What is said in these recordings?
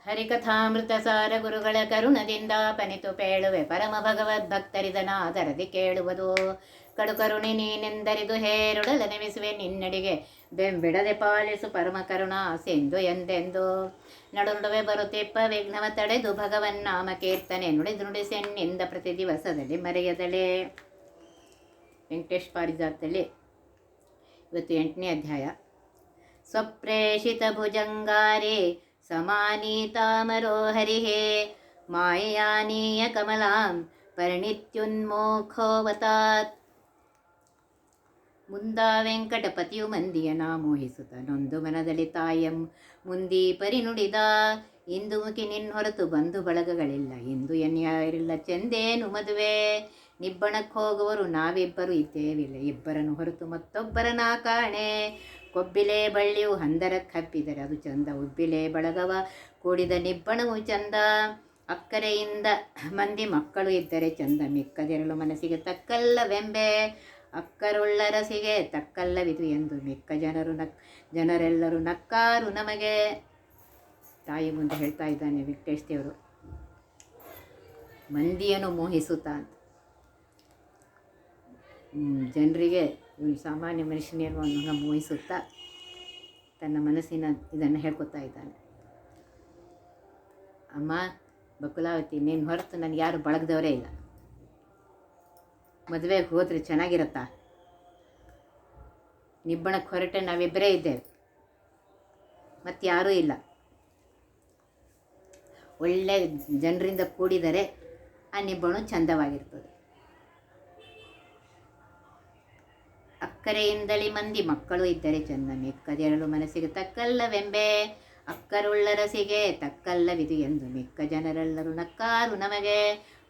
ಹರಿಕಥಾಮೃತ ಸಾರ ಗುರುಗಳ ಕರುಣದಿಂದ ಪನಿತು ಪೇಳುವೆ ಪರಮ ಭಗವದ್ಭಕ್ತರಿದನಾದರದಿ ಕೇಳುವುದು ಕಡು ಕರುಣಿ ನೀನೆಂದರಿದು ಹೇರುಡಲ ನೆಮಿಸುವೆ ನಿನ್ನಡಿಗೆ ಬೆಂಬಿಡದೆ ಪಾಲಿಸು ಪರಮ ಕರುಣಾ ಸಿಂಧು ಎಂದೆಂದು ನಡುವೆ ಬರುತ್ತಿಪ್ಪ ವಿಘ್ನವ ತಡೆದು ಭಗವನ್ನಾಮ ಕೀರ್ತನೆ ನುಡಿದು ನುಡಿಸೆನ್ನಿಂದ ಪ್ರತಿ ದಿವಸದಲ್ಲಿ ಮರೆಯದಲೇ. ವೆಂಕಟೇಶ್ ಪಾರಿಜಾತದಲ್ಲಿ ಇವತ್ತು 8ನೇ ಅಧ್ಯಾಯ. ಸ್ವಪ್ರೇಷಿತ ಭುಜಂಗಾರೇ ಸಮಾನೀತಾಮರೋ ಹರಿಹೇ ಮಾಯಯಾನೀಯ ಕಮಲಾಂ ಪರಿಣಿತ್ಯುನ್ಮೋಖೋವತಾತ್. ಮುಂದಾ ವೆಂಕಟಪತಿಯು ಮಂದಿಯನ ಮೋಹಿಸುತ್ತ ನೊಂದು ಮನದಲ್ಲಿ ತಾಯಂ ಮುಂದೀ ಪರಿನುಡಿದ. ಇಂದು ಮುಖಿ ನಿನ್ ಹೊರತು ಬಂಧು ಬಳಗಗಳಿಲ್ಲ, ಇಂದು ಎನ್ಯಾರಿಲ್ಲ ಚೆಂದೇನು ಮದುವೆ. ನಿಬ್ಬಣಕ್ಕೆ ಹೋಗುವರು ನಾವಿಬ್ಬರು ಇದ್ದೇವಿಲ್ಲ, ಇಬ್ಬರನ್ನು ಹೊರತು ಮತ್ತೊಬ್ಬರನ ಕಾಣೆ. ಕೊಬ್ಬಿಲೆ ಬಳ್ಳಿಯು ಹಂದರಕ್ಕೆ ಹಬ್ಬಿದರೆ ಅದು ಚಂದ, ಉಬ್ಬಿಲೆ ಬಳಗವ ಕೂಡಿದ ನಿಬ್ಬಣವು ಚಂದ. ಅಕ್ಕರೆಯಿಂದ ಮಂದಿ ಮಕ್ಕಳು ಇದ್ದರೆ ಚಂದ, ಮಿಕ್ಕದಿರಲು ಮನಸ್ಸಿಗೆ ತಕ್ಕಲ್ಲವೆಂಬೆ. ಅಕ್ಕರುಳ್ಳ ರಸಿಗೆ ತಕ್ಕಲ್ಲವಿದು ಎಂದು ಮಿಕ್ಕ ಜನರೆಲ್ಲರೂ ನಕ್ಕಾರು ನಮಗೆ. ತಾಯಿ ಮುಂದೆ ಹೇಳ್ತಾ ಇದ್ದಾನೆ ವೆಂಕಟೇಶ್ ದೇವರು, ಮಂದಿಯನ್ನು ಮೋಹಿಸುತ್ತಾ ಅಂತ. ಜನರಿಗೆ ಇವನು ಸಾಮಾನ್ಯ ಮನುಷ್ಯನೇನು ಅನ್ನೋ ಮೋಹಿಸುತ್ತಾ ತನ್ನ ಮನಸ್ಸಿನ ಇದನ್ನು ಹೇಳ್ಕೊತಾ ಇದ್ದಾನೆ. ಅಮ್ಮ ಬಕುಲಾವತಿ, ನೀನು ಹೊರತು ನನಗೆ ಯಾರು ಬಳಗದವರೇ ಇಲ್ಲ. ಮದುವೆಗೆ ಹೋದರೆ ಚೆನ್ನಾಗಿರತ್ತಾ? ನಿಬ್ಬಣಕ್ಕೆ ಹೊರಟೆ ನಾವಿಬ್ಬರೇ ಇದ್ದೇವೆ, ಮತ್ತು ಯಾರೂ ಇಲ್ಲ. ಒಳ್ಳೆ ಜನರಿಂದ ಕೂಡಿದರೆ ಆ ನಿಬ್ಬಣು ಚಂದವಾಗಿರ್ತದೆ. ಅಕ್ಕರೆಯಿಂದಲೇ ಮಂದಿ ಮಕ್ಕಳು ಇದ್ದರೆ ಚಂದ, ಮಿಕ್ಕದೆರಳು ಮನಸ್ಸಿಗೆ ತಕ್ಕಲ್ಲವೆಂಬೆ. ಅಕ್ಕರುಳ್ಳ ರಸಿಗೆ ತಕ್ಕಲ್ಲವಿದು ಎಂದು ಮಿಕ್ಕ ಜನರೆಲ್ಲರೂ ನಕ್ಕಾರು ನಮಗೆ.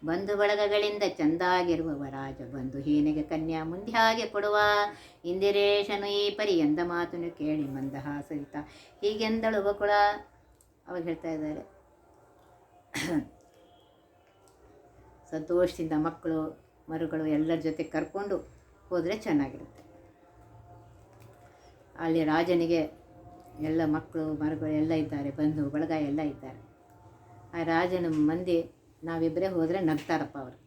ಬಂಧು ಬಳಗಗಳಿಂದ ಚಂದಾಗಿರುವವ ರಾಜ, ಬಂಧು ಹೀನೆಗೆ ಕನ್ಯಾ ಮುಂದೆ ಹಾಗೆ ಕೊಡುವ. ಇಂದಿರೇಶನು ಈ ಪರಿ ಎಂದ ಮಾತನ್ನು ಕೇಳಿ ಮಂದಹಾಸರಿತ ಹೀಗೆಂದಳು ಬಕುಳ. ಅವಾಗ ಹೇಳ್ತಾ ಇದ್ದಾರೆ, ಸಂತೋಷದಿಂದ ಮಕ್ಕಳು ಮರುಗಳು ಎಲ್ಲರ ಜೊತೆ ಕರ್ಕೊಂಡು ಹೋದರೆ ಚೆನ್ನಾಗಿರುತ್ತೆ. ಅಲ್ಲಿ ರಾಜನಿಗೆ ಎಲ್ಲ ಮಕ್ಕಳು ಮರುಗಳು ಎಲ್ಲ ಇದ್ದಾರೆ, ಬಂಧು ಬಳಗ ಎಲ್ಲ ಇದ್ದಾರೆ. ಆ ರಾಜನ ಮಂದಿ ನಾವಿಬ್ಬರೇ ಹೋದರೆ ನಗ್ತಾರಪ್ಪ ಅವರು.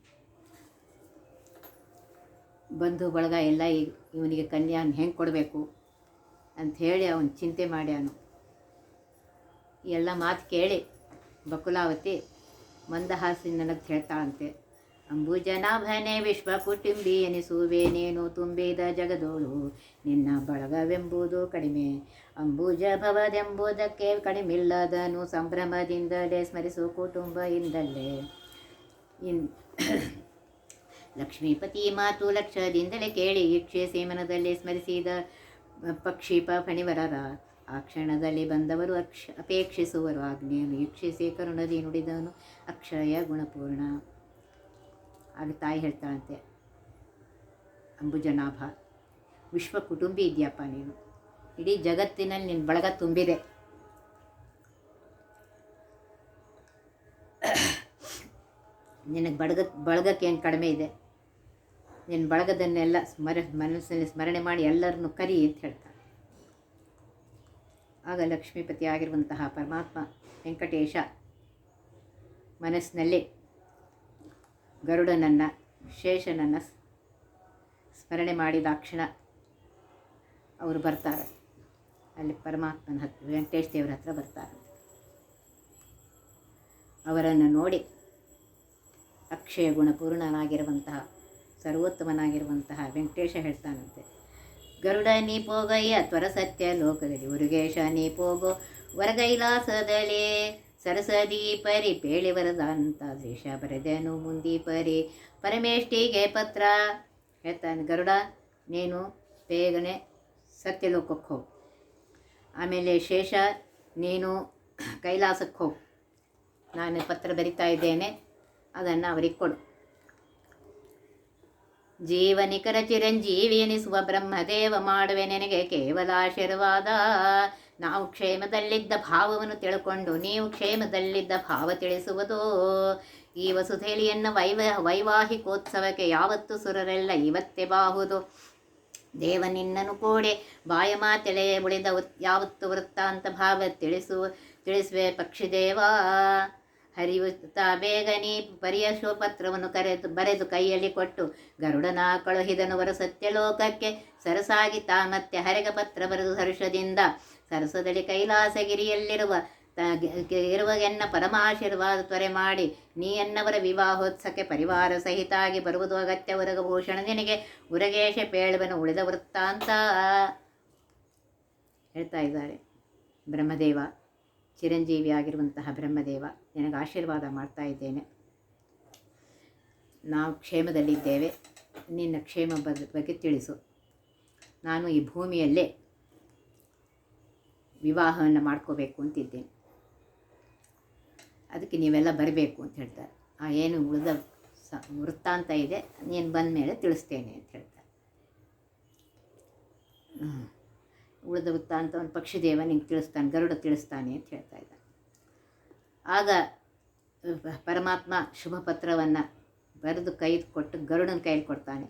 ಬಂಧು ಬಳಗ ಎಲ್ಲ ಇವನಿಗೆ ಕನ್ಯಾನ ಹೆಂಗೆ ಕೊಡಬೇಕು ಅಂಥೇಳಿ ಅವನು ಚಿಂತೆ ಮಾಡ್ಯಾನು. ಎಲ್ಲ ಮಾತು ಕೇಳಿ ಬಕುಲಾವತಿ ಮಂದಹಾಸಿ ನನಗೆ ಹೇಳ್ತಾಳಂತೆ, ಅಂಬುಜನಾಭನೆ ವಿಶ್ವ ಕುಟುಂಬಿ ಎನಿಸುವೆ ನೀನು ತುಂಬಿದ ಜಗದೋಳು, ನಿನ್ನ ಬಳಗವೆಂಬುದು ಕಡಿಮೆ. ಅಂಬುಜ ಭವದೆಂಬುದಕ್ಕೆ ಕಡಿಮಿಲ್ಲದನು, ಸಂಭ್ರಮದಿಂದಲೇ ಸ್ಮರಿಸು ಕುಟುಂಬ ಇಂದಲೇ. ಲಕ್ಷ್ಮೀಪತಿ ಮಾತು ಲಕ್ಷದಿಂದಲೇ ಕೇಳಿ ಈಕ್ಷೆ ಸೇಮನದಲ್ಲಿ ಸ್ಮರಿಸಿದ ಪಕ್ಷಿಪ ಫಣಿವರರ. ಆ ಕ್ಷಣದಲ್ಲಿ ಬಂದವರು ಅಪೇಕ್ಷಿಸುವರು ಆಜ್ಞೆಯನ್ನು ಈಕ್ಷಿಸಿ ಕರುಣದಿ ನುಡಿದವನು ಅಕ್ಷಯ ಗುಣಪೂರ್ಣ. ಆಗ ತಾಯಿ ಹೇಳ್ತಾಳಂತೆ, ಅಂಬುಜನಾಭ ವಿಶ್ವ ಕುಟುಂಬಿ ಇದೆಯಪ್ಪ ನೀನು, ಇಡೀ ಜಗತ್ತಿನಲ್ಲಿ ನಿನ್ನ ಬಳಗ ತುಂಬಿದೆ. ನಿನಗೆ ಬಳಗಕ್ಕೇನು ಕಡಿಮೆ ಇದೆ? ನಿನ್ನ ಬಳಗದನ್ನೆಲ್ಲ ಮನಸ್ಸಿನಲ್ಲಿ ಸ್ಮರಣೆ ಮಾಡಿ ಎಲ್ಲರನ್ನು ಕರಿ ಅಂತ ಹೇಳ್ತಾಳೆ. ಆಗ ಲಕ್ಷ್ಮೀಪತಿ ಆಗಿರುವಂತಹ ಪರಮಾತ್ಮ ವೆಂಕಟೇಶ ಮನಸ್ಸಿನಲ್ಲಿ ಗರುಡನನ್ನು ಶೇಷನನ್ನು ಸ್ಮರಣೆ ಮಾಡಿದ ಕ್ಷಣ ಅವರು ಬರ್ತಾರೆ. ಅಲ್ಲಿ ಪರಮಾತ್ಮನ ಹತ್ರ ವೆಂಕಟೇಶ್ ದೇವರ ಹತ್ರ ಬರ್ತಾರೆ. ಅವರನ್ನು ನೋಡಿ ಅಕ್ಷಯ ಗುಣಪೂರ್ಣನಾಗಿರುವಂತಹ ಸರ್ವೋತ್ತಮನಾಗಿರುವಂತಹ ವೆಂಕಟೇಶ ಹೇಳ್ತಾನಂತೆ, ಗರುಡ ನೀ ಪೋಗಯ್ಯ ತ್ವರ ಸತ್ಯ ಲೋಕದಲ್ಲಿ, ಉರುಗೇಶ ನೀ ಪೋಗೋ ವರಗೈಲಾಸದಲ್ಲಿ. ಸರಸದಿ ಪರಿ ಪೇಳಿ ವರದಂತ ದೇಶ ಬರೆದನು ಮುಂದಿ ಪರಿ ಪರಮೇಷ್ಟಿಗೆ ಪತ್ರ. ಹೇಳ್ತಾನೆ, ಗರುಡ ನೀನು ಬೇಗನೆ ಸತ್ಯಲೋಕಕ್ಕೆ ಹೋಗು. ಆಮೇಲೆ ಶೇಷ ನೀನು ಕೈಲಾಸಕ್ಕೆ ಹೋಗು. ನಾನು ಪತ್ರ ಬರಿತಾ ಇದ್ದೇನೆ, ಅದನ್ನು ಅವರಿಗೆ ಕೊಡು. ಜೀವನಿಕರ ಚಿರಂಜೀವಿ ಎನಿಸುವ ಬ್ರಹ್ಮದೇವ ಮಾಡುವೆ ನಿನಗೆ ಕೇವಲ ಆಶೀರ್ವಾದ. ನಾವು ಕ್ಷೇಮದಲ್ಲಿದ್ದ ಭಾವವನ್ನು ತಿಳ್ಕೊಂಡು ನೀವು ಕ್ಷೇಮದಲ್ಲಿದ್ದ ಭಾವ ತಿಳಿಸುವುದು. ಈ ವಸುಧೇಲಿಯನ್ನು ವೈವಾಹಿಕೋತ್ಸವಕ್ಕೆ ಯಾವತ್ತು ಸುರರೆಲ್ಲ ಇವತ್ತೇ ಬಾಹುದು. ದೇವ ನಿನ್ನನು ಕೂಡೆ ಬಾಯ ಮಾತೆಳೆ ಉಳಿದ ಯಾವತ್ತು ವೃತ್ತಾಂತ ಭಾವ ತಿಳಿಸುವ ತಿಳಿಸುವೆ ಪಕ್ಷಿದೇವ. ಹರಿಯುತ್ತಾ ಬೇಗ ನೀ ಪರಿಯ ಶೋಪತ್ರವನ್ನು ಬರೆದು ಕೈಯಲ್ಲಿ ಕೊಟ್ಟು ಗರುಡನ ಕಳುಹಿದನು ವರ ಸತ್ಯಲೋಕಕ್ಕೆ. ಸರಸಾಗಿ ತಾ ಮತ್ತೆ ಹರೆಗ ಪತ್ರ ಬರೆದು ಹರ್ಷದಿಂದ ಸರಸದಳಿ ಕೈಲಾಸಗಿರಿಯಲ್ಲಿರುವ ಎನ್ನ ಪರಮಾಶೀರ್ವಾದ ತ್ವರೆ ಮಾಡಿ ನೀ ಎನ್ನವರ ವಿವಾಹೋತ್ಸವಕ್ಕೆ ಪರಿವಾರ ಸಹಿತಾಗಿ ಬರುವುದು ಅಗತ್ಯ. ಉರಗಭೂಷಣ ನಿನಗೆ ಉರಗೇಶ ಪೇಳುವನು ಉಳಿದ ವೃತ್ತಾಂತ ಹೇಳ್ತಾ ಇದ್ದಾರೆ. ಬ್ರಹ್ಮದೇವ, ಚಿರಂಜೀವಿಯಾಗಿರುವಂತಹ ಬ್ರಹ್ಮದೇವ, ನಿನಗೆ ಆಶೀರ್ವಾದ ಮಾಡ್ತಾ ಇದ್ದೇನೆ. ನಾವು ಕ್ಷೇಮದಲ್ಲಿದ್ದೇವೆ, ನಿನ್ನ ಕ್ಷೇಮ ಬಗ್ಗೆ ತಿಳಿಸು. ನಾನು ಈ ಭೂಮಿಯಲ್ಲೇ ವಿವಾಹವನ್ನು ಮಾಡ್ಕೋಬೇಕು ಅಂತಿದ್ದೇನೆ, ಅದಕ್ಕೆ ನೀವೆಲ್ಲ ಬರಬೇಕು ಅಂತ ಹೇಳ್ತಾರೆ. ಏನು ಉಳಿದ ವೃತ್ತಾಂತ ಇದೆ, ನೀನು ಬಂದ ಮೇಲೆ ತಿಳಿಸ್ತೇನೆ ಅಂತ ಹೇಳ್ತಾರೆ. ಉಳಿದ ವೃತ್ತಾಂತವನ್ನು ಪಕ್ಷಿದೇವ ನಿಂಗೆ ತಿಳಿಸ್ತಾನೆ, ಗರುಡ ತಿಳಿಸ್ತಾನೆ ಅಂತ ಹೇಳ್ತಾ ಇದ್ದಾನೆ. ಆಗ ಪರಮಾತ್ಮ ಶುಭ ಪತ್ರವನ್ನು ಬರೆದು ಕೈ ಕೊಟ್ಟು ಗರುಡನ ಕೈಯಲ್ಲಿ ಕೊಡ್ತಾನೆ.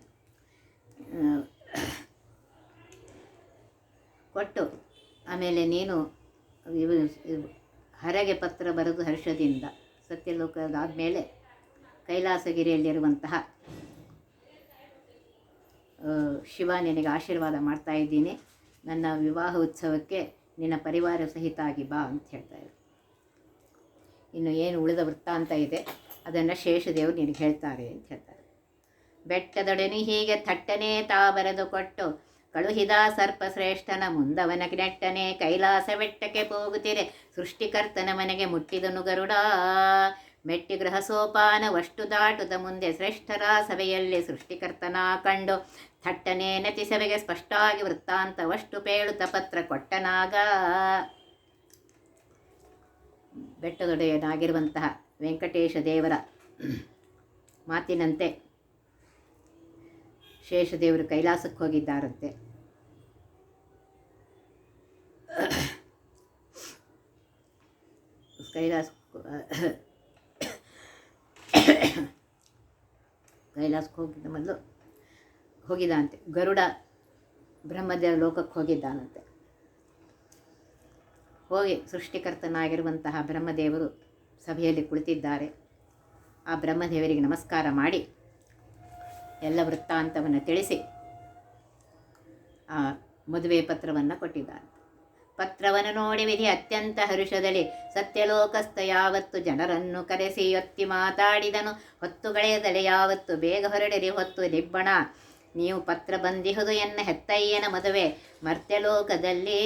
ಕೊಟ್ಟು ಆಮೇಲೆ ನೀನು ಹರಗೆ ಪತ್ರ ಬರೆದು ಹರ್ಷದಿಂದ ಸತ್ಯಲೋಕದಾದಮೇಲೆ ಕೈಲಾಸಗಿರಿಯಲ್ಲಿರುವಂತಹ ಶಿವ ನಿನಗೆ ಆಶೀರ್ವಾದ ಮಾಡ್ತಾ ಇದ್ದೀನಿ, ನನ್ನ ವಿವಾಹ ಉತ್ಸವಕ್ಕೆ ನಿನ್ನ ಪರಿವಾರ ಸಹಿತಾಗಿ ಬಾ ಅಂತ ಹೇಳ್ತಾರೆ. ಇನ್ನು ಏನು ಉಳಿದ ವೃತ್ತಾಂತ ಇದೆ ಅದನ್ನು ಶೇಷದೇವರು ನಿನಗೆ ಹೇಳ್ತಾರೆ ಅಂತ ಹೇಳ್ತಾರೆ. ಬೆಟ್ಟದೊಡನೆ ಹೀಗೆ ಥಟ್ಟನೆ ತಾ ಬರೆದು ಕೊಟ್ಟು ಕಳುಹಿದ ಸರ್ಪಶ್ರೇಷ್ಠನ ಮುಂದವನ ನೆಟ್ಟನೆ ಕೈಲಾಸ ಬೆಟ್ಟಕ್ಕೆ ಹೋಗುತ್ತಿರೆ ಸೃಷ್ಟಿಕರ್ತನ ಮನೆಗೆ ಮುಟ್ಟಿದನು ಗರುಡ. ಮೆಟ್ಟಿ ಗೃಹ ಸೋಪಾನವಷ್ಟು ದಾಟುದ ಮುಂದೆ ಶ್ರೇಷ್ಠರ ಸಭೆಯಲ್ಲಿ ಸೃಷ್ಟಿಕರ್ತನ ಕಂಡು ಥಟ್ಟನೆ ನತಿ ಸಭೆಗೆ ಸ್ಪಷ್ಟಾಗಿ ವೃತ್ತಾಂತವಷ್ಟು ಪೇಳುತ್ತ ಪತ್ರ ಕೊಟ್ಟನಾಗ. ಬೆಟ್ಟದೊಡೆಯನಾಗಿರುವಂತಹ ವೆಂಕಟೇಶ ದೇವರ ಮಾತಿನಂತೆ ಶೇಷದೇವರು ಕೈಲಾಸಕ್ಕೆ ಹೋಗಿದ್ದಾರಂತೆ. ಕೈಲಾಸಕ್ಕೆ ಹೋಗಿದ್ದ ಮೊದಲು ಹೋಗಿದ್ದಾನಂತೆ. ಗರುಡ ಬ್ರಹ್ಮದೇವ ಲೋಕಕ್ಕೆ ಹೋಗಿದ್ದಾನಂತೆ. ಹೋಗಿ ಸೃಷ್ಟಿಕರ್ತನಾಗಿರುವಂತಹ ಬ್ರಹ್ಮದೇವರು ಸಭೆಯಲ್ಲಿ ಕುಳಿತಿದ್ದಾರೆ. ಆ ಬ್ರಹ್ಮದೇವರಿಗೆ ನಮಸ್ಕಾರ ಮಾಡಿ ಎಲ್ಲ ವೃತ್ತಾಂತವನ್ನು ತಿಳಿಸಿ ಆ ಮದುವೆ ಪತ್ರವನ್ನು ಕೊಟ್ಟಿದ್ದಾನೆ. ಪತ್ರವನ್ನು ನೋಡಿ ವಿಧಿ ಅತ್ಯಂತ ಹರುಷದಲ್ಲಿ ಸತ್ಯಲೋಕಸ್ಥ ಯಾವತ್ತು ಜನರನ್ನು ಕರೆಸಿ ಒತ್ತಿ ಮಾತಾಡಿದನು. ಹೊತ್ತುಗಳೆಯದಲೆ ಯಾವತ್ತು ಬೇಗ ಹೊರಡಿರಿ ಹೊತ್ತು ನಿಬ್ಬಣ ನೀವು ಪತ್ರ ಬಂದಿಹುದು ಎನ್ನ ಹೆತ್ತಯ್ಯನ ಮದುವೆ ಮರ್ತ್ಯಲೋಕದಲ್ಲಿ.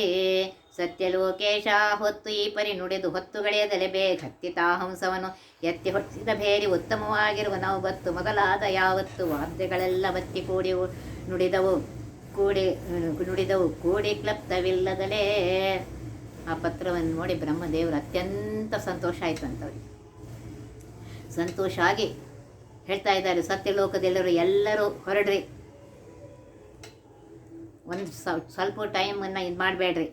ಸತ್ಯಲೋಕೇಶ ಹೊತ್ತು ಈ ಪರಿ ನುಡಿದು ಹೊತ್ತುಗಳೆಯದಲೆ ಬೇಗ ಹತ್ತಿತಾ ಹಂಸವನು ಎತ್ತಿ ಹೊತ್ತಿದ ಬೇರಿ ಉತ್ತಮವಾಗಿರುವ ನಾವು ಬತ್ತು ಮೊದಲಾದ ಯಾವತ್ತು ವಾದ್ಯಗಳೆಲ್ಲ ಬತ್ತಿ ನುಡಿದವು ಕೂಡಿ ಕ್ಲಪ್ತವಿಲ್ಲದಲೇ. ಆ ಪತ್ರವನ್ನು ನೋಡಿ ಬ್ರಹ್ಮದೇವರು ಅತ್ಯಂತ ಸಂತೋಷ ಆಯಿತು ಅಂತವ್ರಿಗೆ. ಸಂತೋಷ ಆಗಿ ಹೇಳ್ತಾ ಇದ್ದಾರೆ, ಸತ್ಯಲೋಕದೆಲ್ಲರೂ ಎಲ್ಲರೂ ಹೊರಡ್ರಿ, ಒಂದು ಸ್ವಲ್ಪ ಟೈಮನ್ನು ಇದು ಮಾಡಬೇಡ್ರಿ,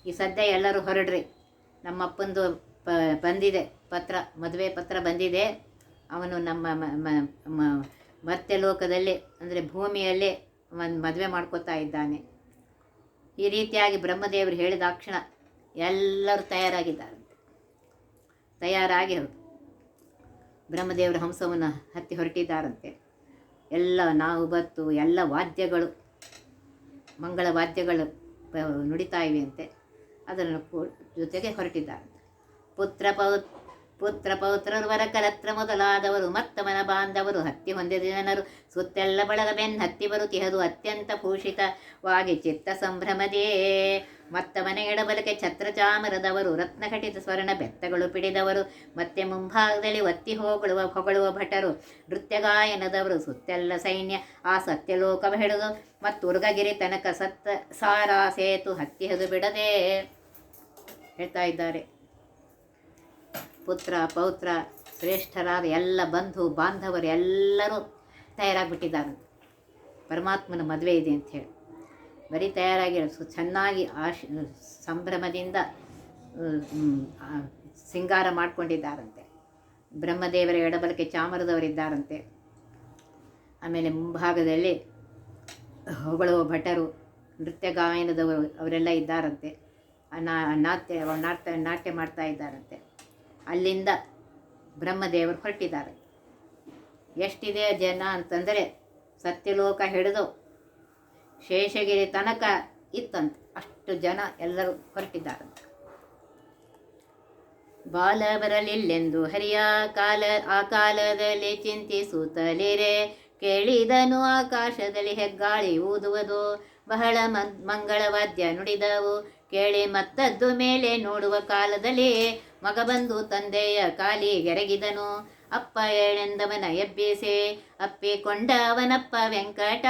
ಈ ಸದ್ಯ ಎಲ್ಲರೂ ಹೊರಡ್ರಿ, ನಮ್ಮಪ್ಪಂದು ಬಂದಿದೆ ಪತ್ರ, ಮದುವೆ ಪತ್ರ ಬಂದಿದೆ, ಅವನು ನಮ್ಮ ಮರ್ತ್ಯಲೋಕದಲ್ಲಿ ಅಂದರೆ ಭೂಮಿಯಲ್ಲಿ ಒಂದು ಮದುವೆ ಮಾಡ್ಕೋತಾ ಇದ್ದಾನೆ. ಈ ರೀತಿಯಾಗಿ ಬ್ರಹ್ಮದೇವರು ಹೇಳಿದಾಕ್ಷಣ ಎಲ್ಲರೂ ತಯಾರಾಗಿದ್ದಾರಂತೆ. ತಯಾರಾಗಿ ಬ್ರಹ್ಮದೇವರ ಹಂಸವನ್ನು ಹತ್ತಿ ಹೊರಟಿದ್ದಾರಂತೆ. ಎಲ್ಲ ನಾವು ಬತ್ತು ಎಲ್ಲ ವಾದ್ಯಗಳು ಮಂಗಳ ವಾದ್ಯಗಳು ನುಡಿತಾ ಇವೆ ಅಂತೆ. ಅದನ್ನು ಜೊತೆಗೆ ಹೊರಟಿದ್ದಾರಂತೆ. ಪುತ್ರ ಪೌತ್ರರು ವರಕಲತ್ರ ಮೊದಲಾದವರು ಮತ್ತಮನ ಬಾಂಧವರು ಹತ್ತಿ ಹೊಂದಿದ ಜನರು ಸುತ್ತೆಲ್ಲ ಬಳಗ ಬೆನ್ ಹತ್ತಿ ಬರುತ್ತಿಹದು ಅತ್ಯಂತ ಭೂಷಿತವಾಗಿ ಚಿತ್ತ ಸಂಭ್ರಮದೇ. ಮತ್ತಮನ ಎಡಬಲಕೆ ಛತ್ರ ಚಾಮರದವರು ರತ್ನಘಟಿತ ಸ್ವರ್ಣ ಬೆತ್ತಗಳು ಪಿಡಿದವರು ಮತ್ತೆ ಮುಂಭಾಗದಲ್ಲಿ ಒತ್ತಿ ಹೊಗಳುವ ಭಟರು ನೃತ್ಯಗಾಯನದವರು ಸುತ್ತೆಲ್ಲ ಸೈನ್ಯ ಆ ಸತ್ಯಲೋಕ ಹಿಡಿದು ಮತ್ತು ಉರ್ಗಗಿರಿ ತನಕ ಸಾರಾ ಸೇತು ಹತ್ತಿಹದು ಬಿಡದೆ ಹೇಳ್ತಾ ಇದ್ದಾರೆ. ಪುತ್ರ ಪೌತ್ರ ಶ್ರೇಷ್ಠರಾದ ಎಲ್ಲ ಬಂಧು ಬಾಂಧವರು ಎಲ್ಲರೂ ತಯಾರಾಗಿಬಿಟ್ಟಿದ್ದಾರೆ. ಪರಮಾತ್ಮನ ಮದುವೆ ಇದೆ ಅಂಥೇಳಿ ಬರೀ ತಯಾರಾಗಿರೋ ಚೆನ್ನಾಗಿ ಸಂಭ್ರಮದಿಂದ ಸಿಂಗಾರ ಮಾಡಿಕೊಂಡಿದ್ದಾರಂತೆ. ಬ್ರಹ್ಮದೇವರ ಎಡಬಲಕ್ಕೆ ಚಾಮರದವರಿದ್ದಾರಂತೆ. ಆಮೇಲೆ ಮುಂಭಾಗದಲ್ಲಿ ಹೊಗಳುವ ಭಟರು ನೃತ್ಯ ಗಾಯನದವರು ಅವರೆಲ್ಲ ಇದ್ದಾರಂತೆ. ನಾಟ್ಯ ಮಾಡ್ತಾ ಇದ್ದಾರಂತೆ. ಅಲ್ಲಿಂದ ಬ್ರಹ್ಮದೇವರು ಹೊರಟಿದ್ದಾರೆ. ಎಷ್ಟಿದೆ ಜನ ಅಂತಂದರೆ ಸತ್ಯಲೋಕ ಹಿಡಿದು ಶೇಷಗಿರಿ ತನಕ ಇತ್ತಂತೆ, ಅಷ್ಟು ಜನ ಎಲ್ಲರೂ ಹೊರಟಿದ್ದಾರಂತೆ. ಬಾಲ ಬರಲಿಲ್ಲೆಂದು ಹರಿಯ ಆ ಕಾಲದಲ್ಲಿ ಚಿಂತಿಸುತ್ತಲಿರೆ, ಕೇಳಿದನು ಆಕಾಶದಲ್ಲಿ ಹೆಗ್ಗಾಳಿ ಊದುವುದು, ಬಹಳ ಮಂಗಳವಾದ್ಯ ನುಡಿದವು ಕೇಳಿ ಮತ್ತದ್ದು ಮೇಲೆ ನೋಡುವ ಕಾಲದಲ್ಲಿ, ಮಗ ಬಂದು ತಂದೆಯ ಕಾಲಿಗೆರಗಿದನು, ಅಪ್ಪ ಏಳೆಂದವನ ಎಬ್ಬಿಸಿ ಅಪ್ಪಿಕೊಂಡ ಅವನಪ್ಪ ವೆಂಕಟ,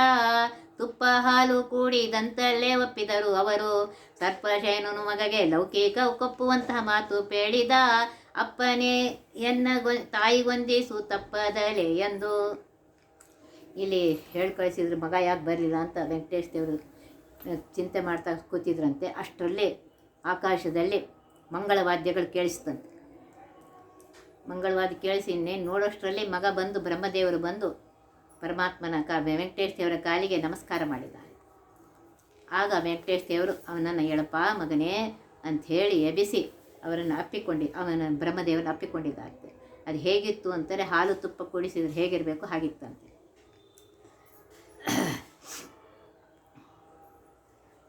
ತುಪ್ಪ ಹಾಲು ಕೂಡಿದಂತಲ್ಲೇ ಒಪ್ಪಿದರು ಅವರು, ಸರ್ಪಶಯನನು ಮಗಗೆ ಲೌಕಿಕ ಕೊಪ್ಪುವಂತಹ ಮಾತು ಪೇಳಿದ, ಅಪ್ಪನೇ ತಾಯಿಗೊಂದಿಸು ತಪ್ಪದಲೆ ಎಂದು. ಇಲ್ಲಿ ಹೇಳಿ ಕಳಿಸಿದ್ರು ಮಗ ಯಾಕೆ ಬರಲಿಲ್ಲ ಅಂತ ವೆಂಕಟೇಶ್ ದೇವರು ಚಿಂತೆ ಮಾಡ್ತಾ ಕೂತಿದ್ರಂತೆ. ಅಷ್ಟರಲ್ಲಿ ಆಕಾಶದಲ್ಲಿ ಮಂಗಳವಾದ್ಯಗಳು ಕೇಳಿಸ್ತಂತೆ. ಮಂಗಳವಾದ್ಯ ಕೇಳಿಸಿ ಇನ್ನೇನು ನೋಡೋಷ್ಟರಲ್ಲಿ ಮಗ ಬಂದು ಬ್ರಹ್ಮದೇವರು ಬಂದು ಪರಮಾತ್ಮನ ವೆಂಕಟೇಶ್ ದೇವರ ಕಾಲಿಗೆ ನಮಸ್ಕಾರ ಮಾಡಿದ್ದಾರೆ. ಆಗ ವೆಂಕಟೇಶ್ ದೇವರು ಅವನನ್ನು ಹೇಳಪ್ಪ ಮಗನೇ ಅಂಥೇಳಿ ಎಬ್ಬಿಸಿ ಅವನ ಬ್ರಹ್ಮದೇವರನ್ನು ಅಪ್ಪಿಕೊಂಡಿದ್ದಾರಂತೆ. ಅದು ಹೇಗಿತ್ತು ಅಂತಾರೆ, ಹಾಲು ತುಪ್ಪ ಕೂಡಿಸಿದ್ರೆ ಹೇಗಿರಬೇಕು ಹಾಗಿತ್ತಂತೆ.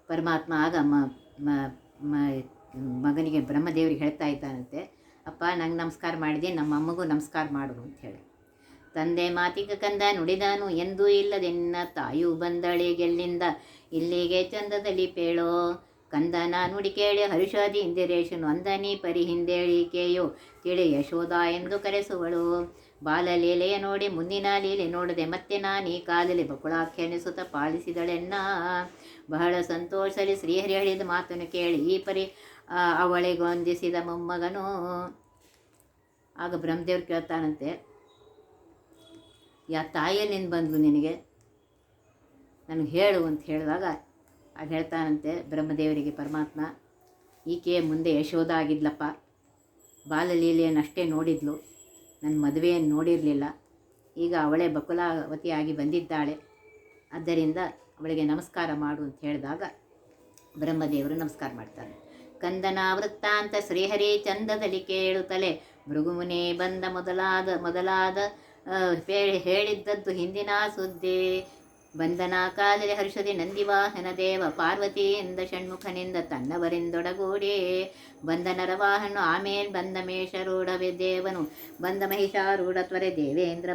ಪರಮಾತ್ಮ ಆಗ ಮಗನಿಗೆ ಬ್ರಹ್ಮದೇವರಿಗೆ ಹೇಳ್ತಾ ಇದ್ದಾನಂತೆ, ಅಪ್ಪ ನಂಗೆ ನಮಸ್ಕಾರ ಮಾಡಿದೆ, ನಮ್ಮ ಅಮ್ಮಗೂ ನಮಸ್ಕಾರ ಮಾಡು ಅಂಥೇಳಿ. ತಂದೆ ಮಾತಿಗೆ ಕಂದ ನುಡಿದನು ಎಂದೂ ಇಲ್ಲದೆನ್ನ ತಾಯು ಬಂದಳಿಗೆಲ್ಲಿಂದ ಇಲ್ಲಿಗೆ ಚಂದದಲ್ಲಿ ಪೇಳೋ, ಕಂದನ ನುಡಿ ಕೇಳಿ ಹರುಷಾದಿ ಇಂದಿರೇಶನು ಅಂದನಿ ಪರಿ ಹಿಂದೇಳಿಕೆಯೋ ತಿಳಿ ಯಶೋಧ ಎಂದು ಕರೆಸುವಳು, ಬಾಲಲೀಲೆಯ ನೋಡಿ ಮುಂದಿನ ಲೀಲೆ ನೋಡದೆ ಮತ್ತೆ ನಾನೀ ಕಾಲಲ್ಲಿ ಬಕುಳಾಖ್ಯಾನಿಸುತ್ತ ಪಾಲಿಸಿದಳೆನ್ನ, ಬಹಳ ಸಂತೋಷದಲ್ಲಿ ಶ್ರೀಹರಿ ಹೇಳಿದ ಮಾತನ್ನು ಕೇಳಿ ಈ ಪರಿ ಅವಳಿಗೊಂದಿಸಿದ ಮೊಮ್ಮಗನು. ಆಗ ಬ್ರಹ್ಮದೇವ್ರು ಕೇಳ್ತಾನಂತೆ, ತಾಯಿಯಲ್ಲಿಂದ ಬಂದ್ಲು ನಿನಗೆ, ನನಗೆ ಹೇಳು ಅಂತ ಹೇಳಿದಾಗ ಅದು ಹೇಳ್ತಾನಂತೆ ಬ್ರಹ್ಮದೇವರಿಗೆ ಪರಮಾತ್ಮ, ಈಕೆ ಮುಂದೆ ಯಶೋಧ ಆಗಿದ್ಲಪ್ಪ, ಬಾಲಲೀಲೆಯನ್ನಷ್ಟೇ ನೋಡಿದ್ಲು, ನನ್ನ ಮದುವೆಯನ್ನು ನೋಡಿರಲಿಲ್ಲ, ಈಗ ಅವಳೇ ಬಕುಲಾವತಿಯಾಗಿ ಬಂದಿದ್ದಾಳೆ, ಆದ್ದರಿಂದ ಅವಳಿಗೆ ನಮಸ್ಕಾರ ಮಾಡು ಅಂತ ಹೇಳಿದಾಗ ಬ್ರಹ್ಮದೇವರು ನಮಸ್ಕಾರ ಮಾಡ್ತಾರೆ. ಕಂದನ ವೃತ್ತಾಂತ ಶ್ರೀಹರಿ ಚಂದದಲ್ಲಿ ಕೇಳುತ್ತಲೇ ಭೃಗುಮುನಿ ಬಂದ ಮೊದಲಾದ ಹೇಳಿದ್ದದ್ದು ಹಿಂದಿನ ಸುದ್ದಿ, ಬಂಧನ ಕಾಲದಲ್ಲಿ ಹರ್ಷದಿ ನಂದಿವಾಹನ ದೇವ ಪಾರ್ವತಿಯಿಂದ ಷಣ್ಮುಖನಿಂದ ತನ್ನವರಿಂದೊಡಗೂಡಿ, ಬಂದ ನರವಾಹನು ಆಮೇಲೆ ಬಂದ ಮೇಷರೂಢ ದೇವನು, ಬಂದ ಮಹಿಷಾರೂಢ ತ್ವರೆ ದೇವೇಂದ್ರ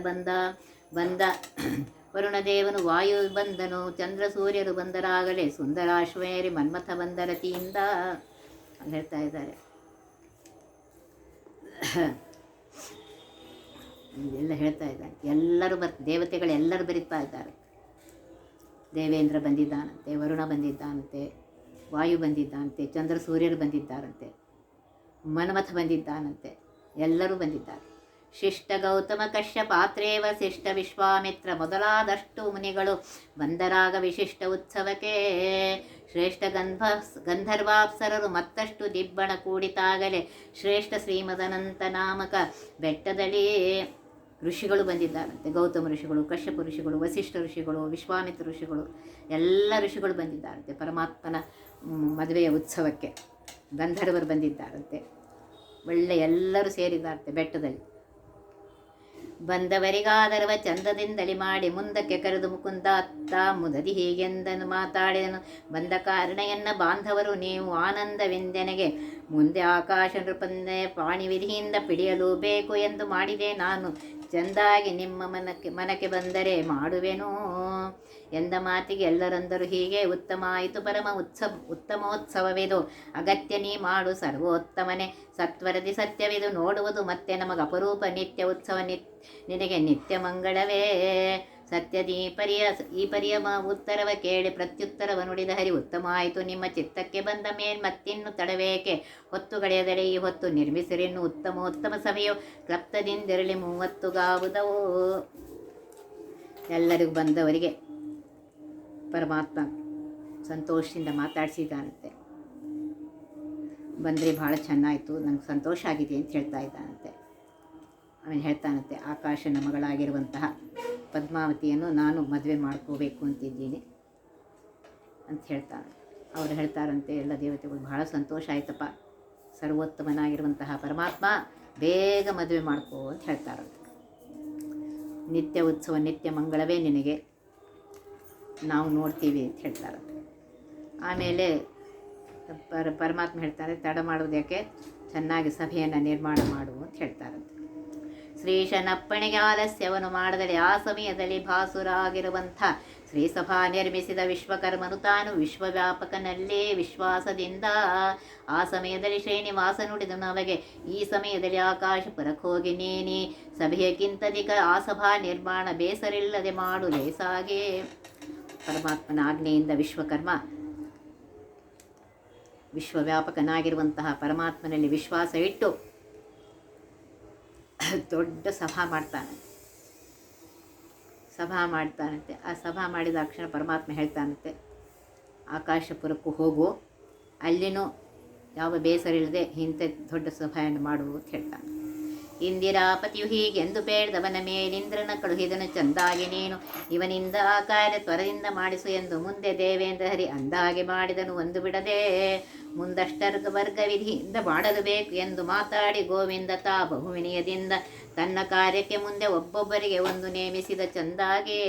ಬಂದ ವರುಣದೇವನು ವಾಯು ಬಂದನು, ಚಂದ್ರ ಸೂರ್ಯರು ಬಂದರಾಗಲೇ ಸುಂದರಾಶ್ವೇರಿ ಮನ್ಮಥ ಬಂದ ರತಿಯಿಂದ ಹೇಳ್ತಾ ಇದ್ದಾರೆ. ಇದೆಲ್ಲ ಹೇಳ್ತಾ ಇದ್ದಾರೆ. ಎಲ್ಲರೂ ದೇವತೆಗಳೆಲ್ಲರೂ ಬರೀತಾ ಇದ್ದಾರೆ. ದೇವೇಂದ್ರ ಬಂದಿದ್ದಾನಂತೆ, ವರುಣ ಬಂದಿದ್ದಾನಂತೆ, ವಾಯು ಬಂದಿದ್ದಾನಂತೆ, ಚಂದ್ರ ಸೂರ್ಯರು ಬಂದಿದ್ದಾರಂತೆ, ಮನ್ಮಥ ಬಂದಿದ್ದಾನಂತೆ, ಎಲ್ಲರೂ ಬಂದಿದ್ದಾರೆ. ಶಿಷ್ಟ ಗೌತಮ ಕಶ್ಯಪಾತ್ರೇವ ಶಿಷ್ಟ ವಿಶ್ವಾಮಿತ್ರ ಮೊದಲಾದಷ್ಟು ಮುನಿಗಳು ಬಂದರಾಗ ವಿಶಿಷ್ಟ ಉತ್ಸವಕ್ಕೆ, ಶ್ರೇಷ್ಠ ಗಂಧರ್ವಾಪ್ಸರರು ಮತ್ತಷ್ಟು ದಿಬ್ಬಣ ಕೂಡಿತಾಗಲೇ ಶ್ರೇಷ್ಠ ಶ್ರೀಮದನಂತ ನಾಮಕ ಬೆಟ್ಟದಲ್ಲಿ ಋಷಿಗಳು ಬಂದಿದ್ದಾರಂತೆ. ಗೌತಮ ಋಷಿಗಳು, ಕಶ್ಯಪ ಋಷಿಗಳು, ವಸಿಷ್ಠ ಋಷಿಗಳು, ವಿಶ್ವಾಮಿತ್ರ ಋಷಿಗಳು, ಎಲ್ಲ ಋಷಿಗಳು ಬಂದಿದ್ದಾರಂತೆ ಪರಮಾತ್ಮನ ಮದುವೆಯ ಉತ್ಸವಕ್ಕೆ. ಗಂಧರ್ವರು ಬಂದಿದ್ದಾರಂತೆ, ಒಳ್ಳೆ ಎಲ್ಲರೂ ಸೇರಿದ್ದಾರಂತೆ ಬೆಟ್ಟದಲ್ಲಿ. ಬಂದವರಿಗಾದರವ ಚಂದದಿಂದಲಿ ಮಾಡಿ ಮುಂದಕ್ಕೆ ಕರೆದು ಮುಕುಂದ ಅತ್ತ ಮುದದಿ ಹೀಗೆಂದನು ಮಾತಾಡಿದನು, ಬಂದ ಕಾರಣೆಯನ್ನ ಬಾಂಧವರು ನೀವು ಆನಂದವೆಂದೆನಗೆ, ಮುಂದೆ ಆಕಾಶ ನೃಪಂದೆ ಪಾಣಿವಿಧಿಯಿಂದ ಪಿಡಿಯಲು ಬೇಕು ಎಂದು ಮಾಡಿದೆ ನಾನು, ಚೆಂದಾಗಿ ನಿಮ್ಮ ಮನಕ್ಕೆ ಬಂದರೆ ಮಾಡುವೆನು ಎಂದ ಮಾತಿಗೆ ಎಲ್ಲರಂದರು ಹೀಗೆ. ಉತ್ತಮ ಆಯಿತು ಪರಮ ಉತ್ತಮೋತ್ಸವವಿದು, ಅಗತ್ಯ ನೀ ಮಾಡು ಸರ್ವೋತ್ತಮನೆ, ಸತ್ವರದಿ ಸತ್ಯವಿದು ನೋಡುವುದು ಮತ್ತೆ ನಮಗೆ ಅಪರೂಪ ನಿತ್ಯ ಉತ್ಸವ ನಿನಗೆ ನಿತ್ಯ ಮಂಗಳವೇ. ಸತ್ಯದ ಈ ಪರಿಯ ಉತ್ತರವ ಕೇಳಿ ಪ್ರತ್ಯುತ್ತರವ ನುಡಿದ ಹರಿ, ಉತ್ತಮ ಆಯಿತು ನಿಮ್ಮ ಚಿತ್ತಕ್ಕೆ ಬಂದ ಮೇಲ್ ಮತ್ತಿನ್ನು ತಡವೇಕೆ, ಹೊತ್ತು ಗಳೆಯದರೆ ಈ ಹೊತ್ತು ನಿರ್ಮಿಸಿರಿನ್ನು ಉತ್ತಮ ಸಭೆಯು ಕ್ಲಪ್ತದಿಂದಿರಲಿ 30 ಗಾವುದವು. ಎಲ್ಲರಿಗೂ ಬಂದವರಿಗೆ ಪರಮಾತ್ಮ ಸಂತೋಷದಿಂದ ಮಾತಾಡಿಸಿದ್ದಾನಂತೆ. ಬಂದರೆ ಭಾಳ ಚೆನ್ನಾಯಿತು, ನಂಗೆ ಸಂತೋಷ ಆಗಿದೆ ಅಂತ ಹೇಳ್ತಾ ಇದ್ದಾನಂತೆ. ಅವನು ಹೇಳ್ತಾನಂತೆ, ಆಕಾಶನ ಮಗಳಾಗಿರುವಂತಹ ಪದ್ಮಾವತಿಯನ್ನು ನಾನು ಮದುವೆ ಮಾಡ್ಕೋಬೇಕು ಅಂತಿದ್ದೀನಿ ಅಂತ ಹೇಳ್ತಾನೆ. ಅವರು ಹೇಳ್ತಾರಂತೆ, ಎಲ್ಲ ದೇವತೆಗಳು ಬಹಳ ಸಂತೋಷ ಆಯ್ತಪ್ಪ, ಸರ್ವೋತ್ತಮನಾಗಿರುವಂತಹ ಪರಮಾತ್ಮ ಬೇಗ ಮದುವೆ ಮಾಡ್ಕೋ ಅಂತ ಹೇಳ್ತಾರಂತೆ. ನಿತ್ಯ ಉತ್ಸವ ನಿತ್ಯ ಮಂಗಳವೇ ನಿನಗೆ, ನಾವು ನೋಡ್ತೀವಿ ಅಂತ ಹೇಳ್ತಾರಂತೆ. ಆಮೇಲೆ ಪರಮಾತ್ಮ ಹೇಳ್ತಾರೆ, ತಡ ಮಾಡೋದಕ್ಕೆ ಚೆನ್ನಾಗಿ ಸಭೆಯನ್ನು ನಿರ್ಮಾಣ ಮಾಡು ಅಂತ ಹೇಳ್ತಾರಂತೆ. ಶ್ರೀಶನಪ್ಪಣೆಗೆ ಆಲಸ್ಯವನ್ನು ಮಾಡದಲ್ಲಿ ಆ ಸಮಯದಲ್ಲಿ ಭಾಸುರಾಗಿರುವಂಥ ಶ್ರೀಸಭಾ ನಿರ್ಮಿಸಿದ ವಿಶ್ವಕರ್ಮನು ತಾನು ವಿಶ್ವವ್ಯಾಪಕನಲ್ಲೇ ವಿಶ್ವಾಸದಿಂದ ಆ ಸಮಯದಲ್ಲಿ ಶ್ರೀನಿವಾಸ ನುಡಿದನು ಅಮಗೆ, ಈ ಸಮಯದಲ್ಲಿ ಆಕಾಶಪುರಕ್ಕೆ ಹೋಗಿ ನೀನಿ ಸಭೆಯಕ್ಕಿಂತಧಿಕ ಆ ಸಭಾ ನಿರ್ಮಾಣ ಬೇಸರಿಲ್ಲದೆ ಮಾಡು ಲೇಸಾಗೆ. ಪರಮಾತ್ಮನ ಆಜ್ಞೆಯಿಂದ ವಿಶ್ವಕರ್ಮ ವಿಶ್ವವ್ಯಾಪಕನಾಗಿರುವಂತಹ ಪರಮಾತ್ಮನಲ್ಲಿ ವಿಶ್ವಾಸ ಇಟ್ಟು ದೊಡ್ಡ ಸಭಾ ಮಾಡ್ತಾನಂತೆ. ಆ ಸಭಾ ಮಾಡಿದ ತಕ್ಷಣ ಪರಮಾತ್ಮ ಹೇಳ್ತಾನಂತೆ, ಆಕಾಶಪುರಕ್ಕೂ ಹೋಗು, ಅಲ್ಲಿನೂ ಯಾವ ಬೇಸರಿಲ್ಲದೆ ಇಂಥ ದೊಡ್ಡ ಸಭೆಯನ್ನು ಮಾಡು ಅಂತ ಹೇಳ್ತಾನೆ. ಇಂದಿರಾಪತಿಯು ಹೀಗೆಂದು ಬೇಡ್ದವನ ಮೇಲಿಂದ್ರನ ಕಳುಹಿದನು ಚಂದಾಗಿ ನೀನು ಇವನಿಂದ ಆ ಕಾರ್ಯ ತ್ವರದಿಂದ ಮಾಡಿಸು ಎಂದು ಮುಂದೆ ದೇವೇಂದ್ರ ಹರಿ ಅಂದಾಗೆ ಮಾಡಿದನು ಒಂದು ಬಿಡದೆ. ಮುಂದಷ್ಟರ್ಗ ವರ್ಗ ವಿಧಿಯಿಂದ ಮಾಡಲು ಬೇಕು ಎಂದು ಮಾತಾಡಿ ಗೋವಿಂದ ತಾ ಬಹುವಿನಯದಿಂದ ತನ್ನ ಕಾರ್ಯಕ್ಕೆ ಮುಂದೆ ಒಬ್ಬೊಬ್ಬರಿಗೆ ಒಂದು ನೇಮಿಸಿದ ಚಂದಾಗೆ.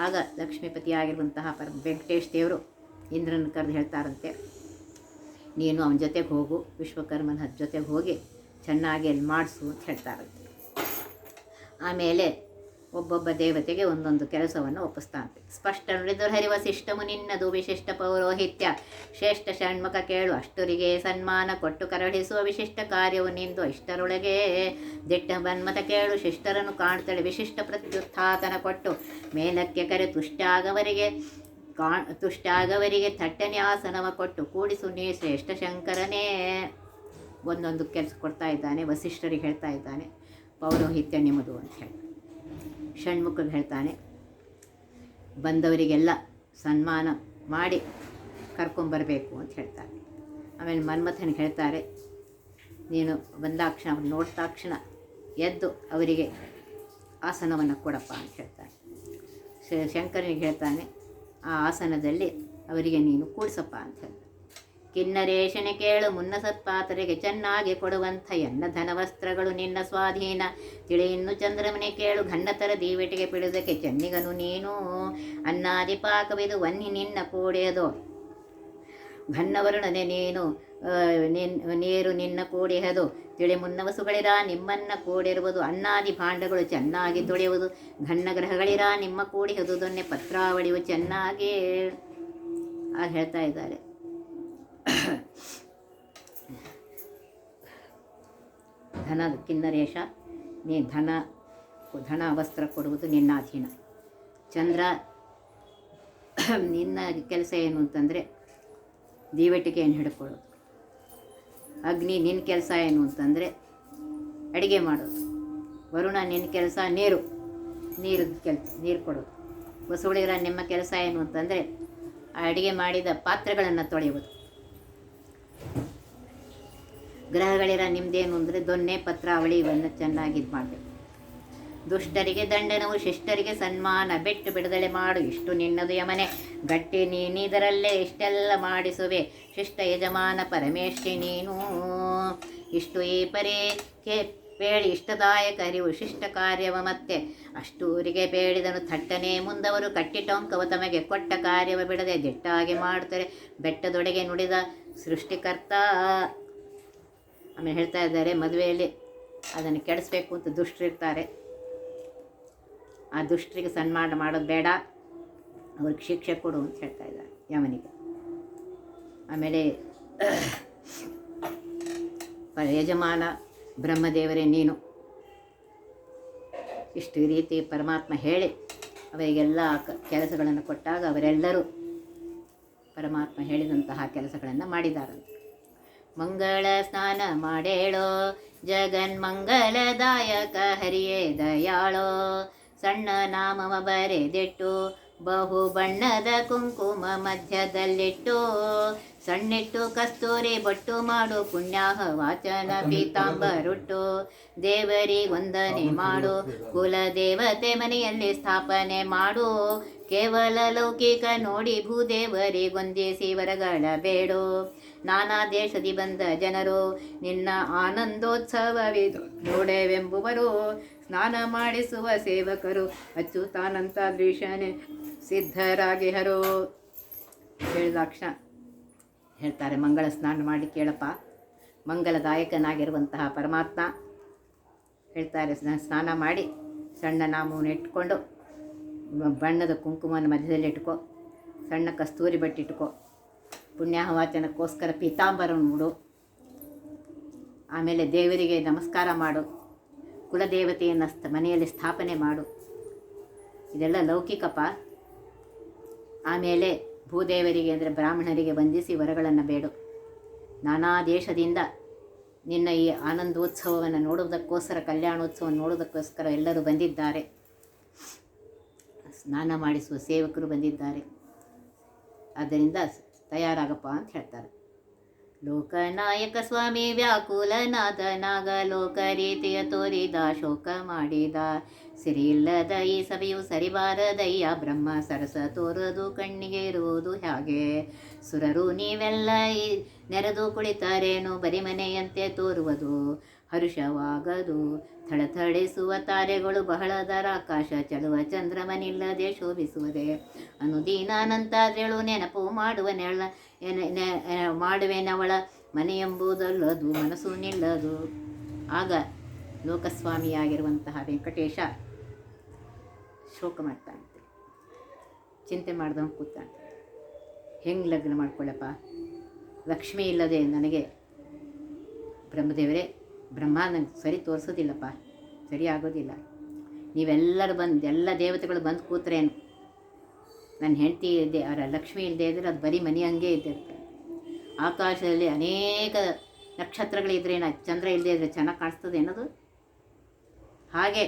ಆಗ ಲಕ್ಷ್ಮೀಪತಿಯಾಗಿರುವಂತಹ ವೆಂಕಟೇಶ್ ದೇವರು ಇಂದ್ರನ ಕರೆದು ಹೇಳ್ತಾರಂತೆ, ನೀನು ಅವನ ಜೊತೆಗೆ ಹೋಗು, ವಿಶ್ವಕರ್ಮನ ಜೊತೆಗೆ ಹೋಗಿ ಚೆನ್ನಾಗಿ ಅಲ್ಲಿ ಮಾಡಿಸು ಅಂತ ಹೇಳ್ತಾರಂತೆ. ಆಮೇಲೆ ಒಬ್ಬೊಬ್ಬ ದೇವತೆಗೆ ಒಂದೊಂದು ಕೆಲಸವನ್ನು ಒಪ್ಪಿಸ್ತಾನಂತೆ. ಸ್ಪಷ್ಟ ನುಡಿದರು ಹರಿವಶಿಷ್ಟಮು ನಿನ್ನದು ವಿಶಿಷ್ಟ ಪೌರೋಹಿತ್ಯ ಶ್ರೇಷ್ಠ ಷಣ್ಮುಖ ಕೇಳು ಅಷ್ಟರಿಗೆ ಸನ್ಮಾನ ಕೊಟ್ಟು ಕರಳಿಸುವ ವಿಶಿಷ್ಟ ಕಾರ್ಯವು ನಿಂದು ಇಷ್ಟರೊಳಗೆ ದಿಟ್ಟ ಬನ್ಮತ ಕೇಳು ಶಿಷ್ಟರನ್ನು ಕಾಣ್ತಳೆ ವಿಶಿಷ್ಟ ಪ್ರತ್ಯುತ್ಥಾತನ ಕೊಟ್ಟು ಮೇಲಕ್ಕೆ ಕರೆ ತುಷ್ಟಾಗವರಿಗೆ ಥಟ್ಟನೆ ಆಸನವ ಕೊಟ್ಟು ಕೂಡಿಸು ನೀ ಶ್ರೇಷ್ಠ ಶಂಕರನೇ. ಒಂದೊಂದು ಕೆಲಸ ಕೊಡ್ತಾ ಇದ್ದಾನೆ. ವಸಿಷ್ಠರಿಗೆ ಹೇಳ್ತಾ ಇದ್ದಾನೆ, ಪೌರೋಹಿತ್ಯ ನಿಮ್ಮದು ಅಂತ ಹೇಳಿ. ಷಣ್ಮುಖಗೆ ಹೇಳ್ತಾನೆ, ಬಂದವರಿಗೆಲ್ಲ ಸನ್ಮಾನ ಮಾಡಿ ಕರ್ಕೊಂಬರಬೇಕು ಅಂತ ಹೇಳ್ತಾರೆ. ಆಮೇಲೆ ಮನ್ಮಥನಿಗೆ ಹೇಳ್ತಾರೆ, ನೀನು ಬಂದಾಕ್ಷಣ ಅವ್ರು ನೋಡಿದಾಕ್ಷಣ ಎದ್ದು ಅವರಿಗೆ ಆಸನವನ್ನು ಕೊಡಪ್ಪ ಅಂತ ಹೇಳ್ತಾನೆ. ಶಂಕರನಿಗೆ ಹೇಳ್ತಾನೆ, ಆ ಆಸನದಲ್ಲಿ ಅವರಿಗೆ ನೀನು ಕೂಡಿಸಪ್ಪ ಅಂತ ಹೇಳ್ತಾನೆ. ಕಿನ್ನರೇಶನೆ ಕೇಳು ಮುನ್ನ ಸತ್ಪಾತರಿಗೆ ಚೆನ್ನಾಗಿ ಕೊಡುವಂಥ ಎನ್ನ ಧನವಸ್ತ್ರಗಳು ನಿನ್ನ ಸ್ವಾಧೀನ ತಿಳಿ ಇನ್ನು ಚಂದ್ರಮನೆ ಕೇಳು ಘನ್ನತರ ದೀವೆಟಿಗೆ ಪಿಡಿದಕ್ಕೆ ಚೆನ್ನಿಗನು ನೀನು ಅನ್ನಾದಿ ಪಾಕವಿದು ವನ್ನಿ ನಿನ್ನ ಕೂಡಿಯದು ಘನ್ನವರುಣನೆ ನೀನು ನೀರು ನಿನ್ನ ಕೂಡಿಹದು ತಿಳಿ ಮುನ್ನವಸುಗಳಿರ ನಿಮ್ಮನ್ನ ಕೂಡಿರುವುದು ಅನ್ನಾದಿ ಭಾಂಡಗಳು ಚೆನ್ನಾಗಿ ತೊಳೆಯುವುದು ಘನ್ನ ಗ್ರಹಗಳಿರ ನಿಮ್ಮ ಕೂಡಿಹದು ದೊನ್ನೆ ಪತ್ರಾವಳಿಯು ಚೆನ್ನಾಗಿ ಹೇಳ್ತಾ ಇದ್ದಾರೆ. ಧನ ಕಿನ್ನರೇಶ, ನೀ ಧನ ವಸ್ತ್ರ ಕೊಡುವುದು ನಿನ್ನ ಅಧೀನ. ಚಂದ್ರ, ನಿನ್ನ ಕೆಲಸ ಏನು ಅಂತಂದರೆ ದೀವಟಿಗೆಯನ್ನು ಹಿಡ್ಕೊಳ್ಳೋದು. ಅಗ್ನಿ, ನಿನ್ನ ಕೆಲಸ ಏನು ಅಂತಂದರೆ ಅಡುಗೆ ಮಾಡೋದು. ವರುಣ, ನಿನ್ನ ಕೆಲಸ ನೀರು ಕೊಡೋದು. ಬಸವಳಿಗರ, ನಿಮ್ಮ ಕೆಲಸ ಏನು ಅಂತಂದರೆ ಅಡುಗೆ ಮಾಡಿದ ಪಾತ್ರೆಗಳನ್ನು ತೊಳೆಯುವುದು. ಗ್ರಹಗಳಿರ ನಿಮ್ಮದೇನು ಅಂದರೆ ದೊನ್ನೆ ಪತ್ರಾವಳಿ ಇವನ್ನು ಚೆನ್ನಾಗಿ ಇದು ಮಾಡಬೇಕು. ದುಷ್ಟರಿಗೆ ದಂಡನವು ಶಿಷ್ಟರಿಗೆ ಸನ್ಮಾನ ಬೆಟ್ಟು ಬಿಡದಲೆ ಮಾಡು ಇಷ್ಟು ನಿನ್ನದು ಯಮನೆ ಗಟ್ಟಿ ನೀನಿದರಲ್ಲೇ ಇಷ್ಟೆಲ್ಲ ಮಾಡಿಸುವೆ ಶಿಷ್ಟ ಯಜಮಾನ ಪರಮೇಷ್ಠಿ ನೀನು ಇಷ್ಟು ಈ ಪರಿ ಬೇಡಿ ಇಷ್ಟದಾಯಕ ಅರಿವು ಶಿಷ್ಟ ಕಾರ್ಯವ ಮತ್ತೆ ಅಷ್ಟೂರಿಗೆ ಬೇಡಿದನು ಥಟ್ಟನೆ ಮುಂದವರು ಕಟ್ಟಿಟೊಂಕವ ತಮಗೆ ಕೊಟ್ಟ ಕಾರ್ಯವ ಬಿಡದೆ ದಿಟ್ಟಾಗಿ ಮಾಡ್ತಾರೆ ಬೆಟ್ಟದೊಡೆಗೆ ನುಡಿದ ಸೃಷ್ಟಿಕರ್ತ. ಆಮೇಲೆ ಹೇಳ್ತಾ ಇದ್ದಾರೆ, ಮದುವೆಯಲ್ಲಿ ಅದನ್ನು ಕೆಡಿಸ್ಬೇಕು ಅಂತ ದುಷ್ಟರಿರ್ತಾರೆ. ಆ ದುಷ್ಟರಿಗೆ ಸನ್ಮಾನ ಮಾಡೋದು ಬೇಡ, ಅವ್ರಿಗೆ ಶಿಕ್ಷೆ ಕೊಡು ಅಂತ ಹೇಳ್ತಾ ಇದ್ದಾರೆ ಯಮನಿಗೆ. ಆಮೇಲೆ ಯಜಮಾನ ಬ್ರಹ್ಮದೇವರೇ ನೀನು, ಇಷ್ಟು ರೀತಿ ಪರಮಾತ್ಮ ಹೇಳಿ ಅವರಿಗೆಲ್ಲ ಕೆಲಸಗಳನ್ನು ಕೊಟ್ಟಾಗ ಅವರೆಲ್ಲರೂ ಪರಮಾತ್ಮ ಹೇಳಿದಂತಹ ಕೆಲಸಗಳನ್ನು ಮಾಡಿದಾರಂತೆ. ಮಂಗಳ ಸ್ನಾನ ಮಾಡೇಳೋ ಜಗನ್ಮಂಗಲದಾಯಕ ಹರಿಯೇ ದಯಾಳೋ ಸಣ್ಣ ನಾಮವ ಬರೆದಿಟ್ಟು ಬಹು ಬಣ್ಣದ ಕುಂಕುಮ ಮಧ್ಯದಲ್ಲಿಟ್ಟು ಸಣ್ಣಿಟ್ಟು ಕಸ್ತೂರಿ ಬೊಟ್ಟು ಮಾಡು ಪುಣ್ಯಾಹ ವಾಚನ ಪೀತಾಂಬರುಟ್ಟು ದೇವರಿಗೊಂದನೆ ಮಾಡು ಕುಲದೇವತೆ ಮನೆಯಲ್ಲಿ ಸ್ಥಾಪನೆ ಮಾಡು ಕೇವಲ ಲೌಕಿಕ ನೋಡಿ ಭೂದೇವರಿಗೊಂದಿಸಿ ವರಗಳ ಬೇಡು ನಾನಾ ದೇಶದಿ ಬಂದ ಜನರು ನಿನ್ನ ಆನಂದೋತ್ಸವವಿದು ನೋಡೆವೆಂಬುವರು ಸ್ನಾನ ಮಾಡಿಸುವ ಸೇವಕರು ಅಚ್ಯುತಾನಂತಾದ್ರೀಶನೇ ಸಿದ್ಧರಾಗಿಹರು ಹೇಳಿದಾಕ್ಷಣ ಹೇಳ್ತಾರೆ ಮಂಗಳ ಸ್ನಾನ ಮಾಡಿ ಕೇಳಪ್ಪ. ಮಂಗಲದಾಯಕನಾಗಿರುವಂತಹ ಪರಮಾತ್ಮ ಹೇಳ್ತಾರೆ ಸ್ನಾನ ಮಾಡಿ ಸಣ್ಣ ನಾಮವನ್ನು ಇಟ್ಕೊಂಡು ಬಣ್ಣದ ಕುಂಕುಮನ ಮಧ್ಯದಲ್ಲಿ ಇಟ್ಕೋ, ಸಣ್ಣ ಕಸ್ತೂರಿ ಬಟ್ಟೆ ಇಟ್ಕೋ, ಪುಣ್ಯಾಹವಾಚನಕ್ಕೋಸ್ಕರ ಪೀತಾಂಬರವನ್ನು ಉಡು, ಆಮೇಲೆ ದೇವರಿಗೆ ನಮಸ್ಕಾರ ಮಾಡು, ಕುಲದೇವತೆಯನ್ನು ಮನೆಯಲ್ಲಿ ಸ್ಥಾಪನೆ ಮಾಡು. ಇದೆಲ್ಲ ಲೌಕಿಕಪ್ಪ. ಆಮೇಲೆ ಭೂದೇವರಿಗೆ ಅಂದರೆ ಬ್ರಾಹ್ಮಣರಿಗೆ ವಂದಿಸಿ ವರಗಳನ್ನು ಬೇಡು. ನಾನಾ ದೇಶದಿಂದ ನಿನ್ನ ಈ ಆನಂದೋತ್ಸವವನ್ನು ನೋಡುವುದಕ್ಕೋಸ್ಕರ, ಕಲ್ಯಾಣೋತ್ಸವವನ್ನು ನೋಡುವುದಕ್ಕೋಸ್ಕರ ಎಲ್ಲರೂ ಬಂದಿದ್ದಾರೆ. ಸ್ನಾನ ಮಾಡಿಸುವ ಸೇವಕರು ಬಂದಿದ್ದಾರೆ. ಆದ್ದರಿಂದ ತಯಾರಾಗಪ್ಪ ಅಂತ ಹೇಳ್ತಾರೆ. ಲೋಕನಾಯಕ ಸ್ವಾಮಿ ವ್ಯಾಕುಲನಾಥನಾಗ ಲೋಕ ರೀತಿಯ ತೋರಿದ ಶೋಕ ಮಾಡಿದ ಸಿರಿಯಿಲ್ಲದ ಈ ಸಭೆಯು ಸರಿಬಾರದಯ್ಯ ಬ್ರಹ್ಮ ಸರಸ ತೋರದು ಕಣ್ಣಿಗೆ ಇರುವುದು ಹಾಗೆ ಸುರರು ನೀವೆಲ್ಲ ನೆರೆದು ಕುಳಿತಾರೇನು ಬರಿಮನೆಯಂತೆ ತೋರುವುದು ಹರುಷವಾಗದು ಥಳಥಳಿಸುವ ತಾರೆಗಳು ಬಹಳದರ ಆಕಾಶ ಚಲುವ ಚಂದ್ರಮನಿಲ್ಲದೆ ಶೋಭಿಸುವುದೇ ಅನುದೀನಾನಂತಾದ್ರೇಳು ನೆನಪು ಮಾಡುವೆನವಳ ಮನೆಯೆಂಬುದಲ್ಲದು ಮನಸ್ಸು ನಿಲ್ಲದು. ಆಗ ಲೋಕಸ್ವಾಮಿಯಾಗಿರುವಂತಹ ವೆಂಕಟೇಶ ಶೋಕ ಮಾಡ್ತಾನಂತೆ, ಚಿಂತೆ ಮಾಡ್ದವನು ಕೂತಾನೆ. ಹೆಂಗೆ ಲಗ್ನ ಮಾಡ್ಕೊಳ್ಳಪ್ಪ, ಲಕ್ಷ್ಮಿ ಇಲ್ಲದೆ ನನಗೆ ಬ್ರಹ್ಮದೇವರೇ ಬ್ರಹ್ಮ ನನಗೆ ಸರಿ ತೋರಿಸೋದಿಲ್ಲಪ್ಪ, ಸರಿ ಆಗೋದಿಲ್ಲ. ನೀವೆಲ್ಲರೂ ಬಂದು ಎಲ್ಲ ದೇವತೆಗಳು ಬಂದು ಕೂತ್ರೇನು, ನನ್ನ ಹೆಂಡತಿ ಇದ್ದೆ ಅವರ ಲಕ್ಷ್ಮಿ ಇಲ್ಲದೆ ಇದ್ದರೆ ಅದು ಬರೀ ಮನೆ ಹಂಗೆ ಇದ್ದಿರುತ್ತೆ. ಆಕಾಶದಲ್ಲಿ ಅನೇಕ ನಕ್ಷತ್ರಗಳಿದ್ರೇನು ಚಂದ್ರ ಇಲ್ಲದೆ ಇದ್ದರೆ ಚೆನ್ನಾಗಿ ಕಾಣಿಸ್ತದೆ ಅನ್ನೋದು ಹಾಗೆ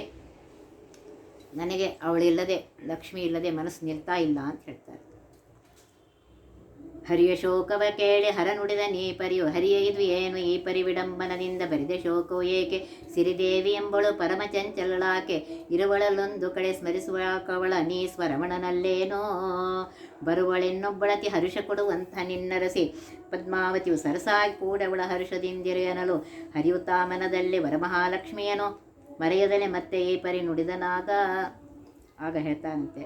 ನನಗೆ ಅವಳಿಲ್ಲದೆ ಲಕ್ಷ್ಮಿ ಇಲ್ಲದೆ ಮನಸ್ಸು ನಿಲ್ತಾ ಇಲ್ಲ ಅಂತ ಹೇಳ್ತಾರೆ. ಹರಿಯ ಶೋಕವ ಕೇಳಿ ಹರ ನುಡಿದ ನೀ ಪರಿಯು ಹರಿಯ ಇದು ಏನು ಈ ಪರಿ ವಿಡಂಬನದಿಂದ ಬರಿದೆ ಶೋಕವು ಏಕೆ ಸಿರಿದೇವಿ ಎಂಬಳು ಪರಮ ಚಂಚಲಾಕೆ ಇರುವಳಲ್ಲೊಂದು ಕಡೆ ಸ್ಮರಿಸುವ ಕವಳ ನೀ ಸ್ವರಮಣನಲ್ಲೇನೋ ಬರುವಳೆನ್ನೊಬ್ಬಳತಿ ಹರುಷ ಕೊಡುವಂಥ ನಿನ್ನರಸಿ ಪದ್ಮಾವತಿಯು ಸರಸಾಗಿ ಕೂಡವಳ ಹರುಷದಿಂದಿರೆಯನಲು ಹರಿಯುತ್ತಾ ಮನದಲ್ಲಿ ವರಮಹಾಲಕ್ಷ್ಮಿಯನು ಮರೆಯದಲೆ ಮತ್ತೆ ಈ ಪರಿ ನುಡಿದನಾಗ. ಆಗ ಹೇಳ್ತಾನಂತೆ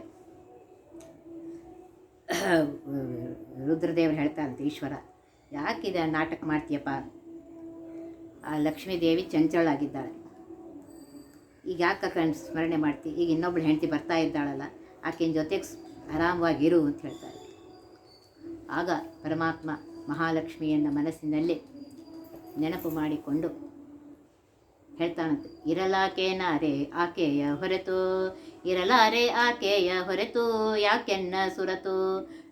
ರುದ್ರದೇವರು ಹೇಳ್ತಾರಂತೆ, ಈಶ್ವರ ಯಾಕಿದೆ ನಾಟಕ ಮಾಡ್ತೀಯಪ್ಪ, ಆ ಲಕ್ಷ್ಮೀದೇವಿ ಚಂಚಳಾಗಿದ್ದಾಳೆ, ಈಗ ಯಾಕೆ ಸ್ಮರಣೆ ಮಾಡ್ತೀವಿ, ಈಗ ಇನ್ನೊಬ್ಳು ಹೆಂಡತಿ ಬರ್ತಾ ಇದ್ದಾಳಲ್ಲ ಆಕೆನ ಜೊತೆಗೆ ಆರಾಮವಾಗಿರು ಅಂತ ಹೇಳ್ತಾರೆ. ಆಗ ಪರಮಾತ್ಮ ಮಹಾಲಕ್ಷ್ಮಿಯನ್ನು ಮನಸ್ಸಿನಲ್ಲಿ ನೆನಪು ಮಾಡಿಕೊಂಡು ಹೇಳ್ತಾನಂತೆ, ಇರಲಾಕೇನಾರೆ ಆಕೆಯ ಹೊರತು ಇರಲಾರೆ ಆಕೆಯ ಹೊರತು ಯಾಕೆನ್ನ ಸುರತು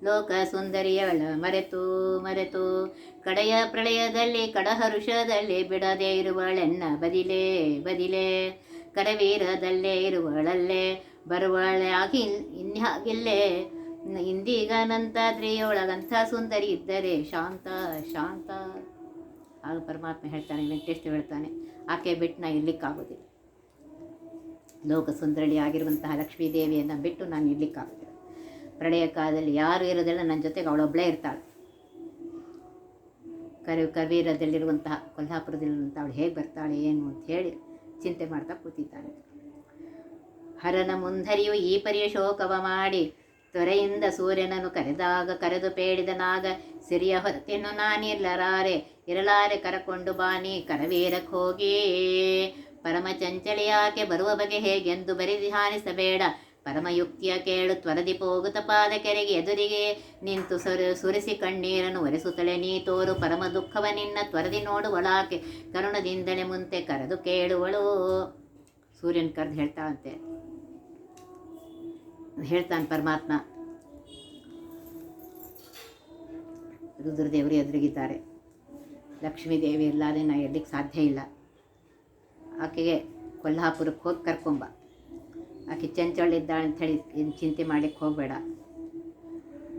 ಲೋಕ ಸುಂದರಿಯಳ ಮರೆತು ಮರೆತು ಕಡೆಯ ಪ್ರಳಯದಲ್ಲಿ ಕಡಹರುಷದಲ್ಲಿ ಬಿಡದೆ ಇರುವಳೆನ್ನ ಬದಿಲೇ ಬದಿಲೇ ಕರವೀರದಲ್ಲೇ ಇರುವಳಲ್ಲೇ ಬರುವಳೆ ಆಗಿ ಇನ್ಯಾಗಿಲ್ಲೇ ಇಂದೀಗ ನಂತಾದ್ರಿಯೊಳಗಂಥ ಸುಂದರಿ ಇದ್ದರೆ ಶಾಂತ ಶಾಂತ. ಆಗ ಪರಮಾತ್ಮ ಹೇಳ್ತಾನೆ, ವೆಂಕಟೇಶ ಹೇಳ್ತಾನೆ, ಆಕೆ ಬಿಟ್ಟು ನಾನು ಇರ್ಲಿಕ್ಕಾಗೋದಿಲ್ಲ, ಲೋಕ ಸುಂದರಳಿ ಆಗಿರುವಂತಹ ಲಕ್ಷ್ಮೀದೇವಿಯನ್ನು ಬಿಟ್ಟು ನಾನು ಇರ್ಲಿಕ್ಕಾಗೋದಿಲ್ಲ. ಪ್ರಳಯ ಕಾಲದಲ್ಲಿ ಯಾರು ಇರೋದಿಲ್ಲ, ನನ್ನ ಜೊತೆಗೆ ಅವಳೊಬ್ಬಳೇ ಇರ್ತಾಳೆ. ಕರ್ವೀರದಲ್ಲಿರುವಂತಹ ಕೊಲ್ಹಾಪುರದಲ್ಲಿರುವಂಥ ಅವಳು ಹೇಗೆ ಬರ್ತಾಳೆ ಏನು ಅಂತ ಹೇಳಿ ಚಿಂತೆ ಮಾಡ್ತಾ ಕೂತಿದ್ದಾನೆ. ಹರನ ಮುಂದರಿಯು ಈ ಪರಿಯ ಶೋಕವ ಮಾಡಿ ತೊರೆಯಿಂದ ಸೂರ್ಯನನ್ನು ಕರೆದಾಗ ಕರೆದು ಪೇಡಿದನಾಗ ಸಿರಿಯ ಹೊರತೆನ್ನು ನಾನಿರ್ಲರಾರೆ ಇರಲಾರೆ ಕರಕೊಂಡು ಬಾನಿ ಕರವೀರಕ್ಕೆ ಹೋಗಿ ಪರಮ ಚಂಚಲಿಯಾಕೆ ಬರುವ ಬಗೆ ಹೇಗೆಂದು ಬರಿದು ಧ್ಯಾನಿಸಬೇಡ ಪರಮಯುಕ್ತಿಯ ಕೇಳು ತ್ವರದಿ ಪೋಗುತ ಪಾದ ಕೆರೆಗೆ ಎದುರಿಗೆ ನಿಂತು ಸುರಿಸಿ ಕಣ್ಣೀರನ್ನು ಒರೆಸುತ್ತಲೆ ನೀ ತೋರು ಪರಮ ದುಃಖವ ನಿನ್ನ ತ್ವರದಿ ನೋಡುವಳಾಕೆ ಕರುಣದಿಂದಲೇ ಮುಂತೆ ಕರೆದು ಕೇಳುವಳು. ಸೂರ್ಯನ ಕರೆದು ಹೇಳ್ತಾನೆ ಪರಮಾತ್ಮ. ರುದ್ರದೇವರು ಎದುರಿಗಿದ್ದಾರೆ. ಲಕ್ಷ್ಮೀದೇವಿ ಇರಲಾರೆ ನಾ ಇರಲಿಕ್ಕೆ ಸಾಧ್ಯ ಇಲ್ಲ, ಆಕೆಗೆ ಕೊಲ್ಹಾಪುರಕ್ಕೆ ಹೋಗಿ ಕರ್ಕೊಂಬ. ಆಕೆ ಚಂಚಳಿದ್ದಾಳೆ ಅಂಥೇಳಿ ಏನು ಚಿಂತೆ ಮಾಡಲಿಕ್ಕೆ ಹೋಗಬೇಡ,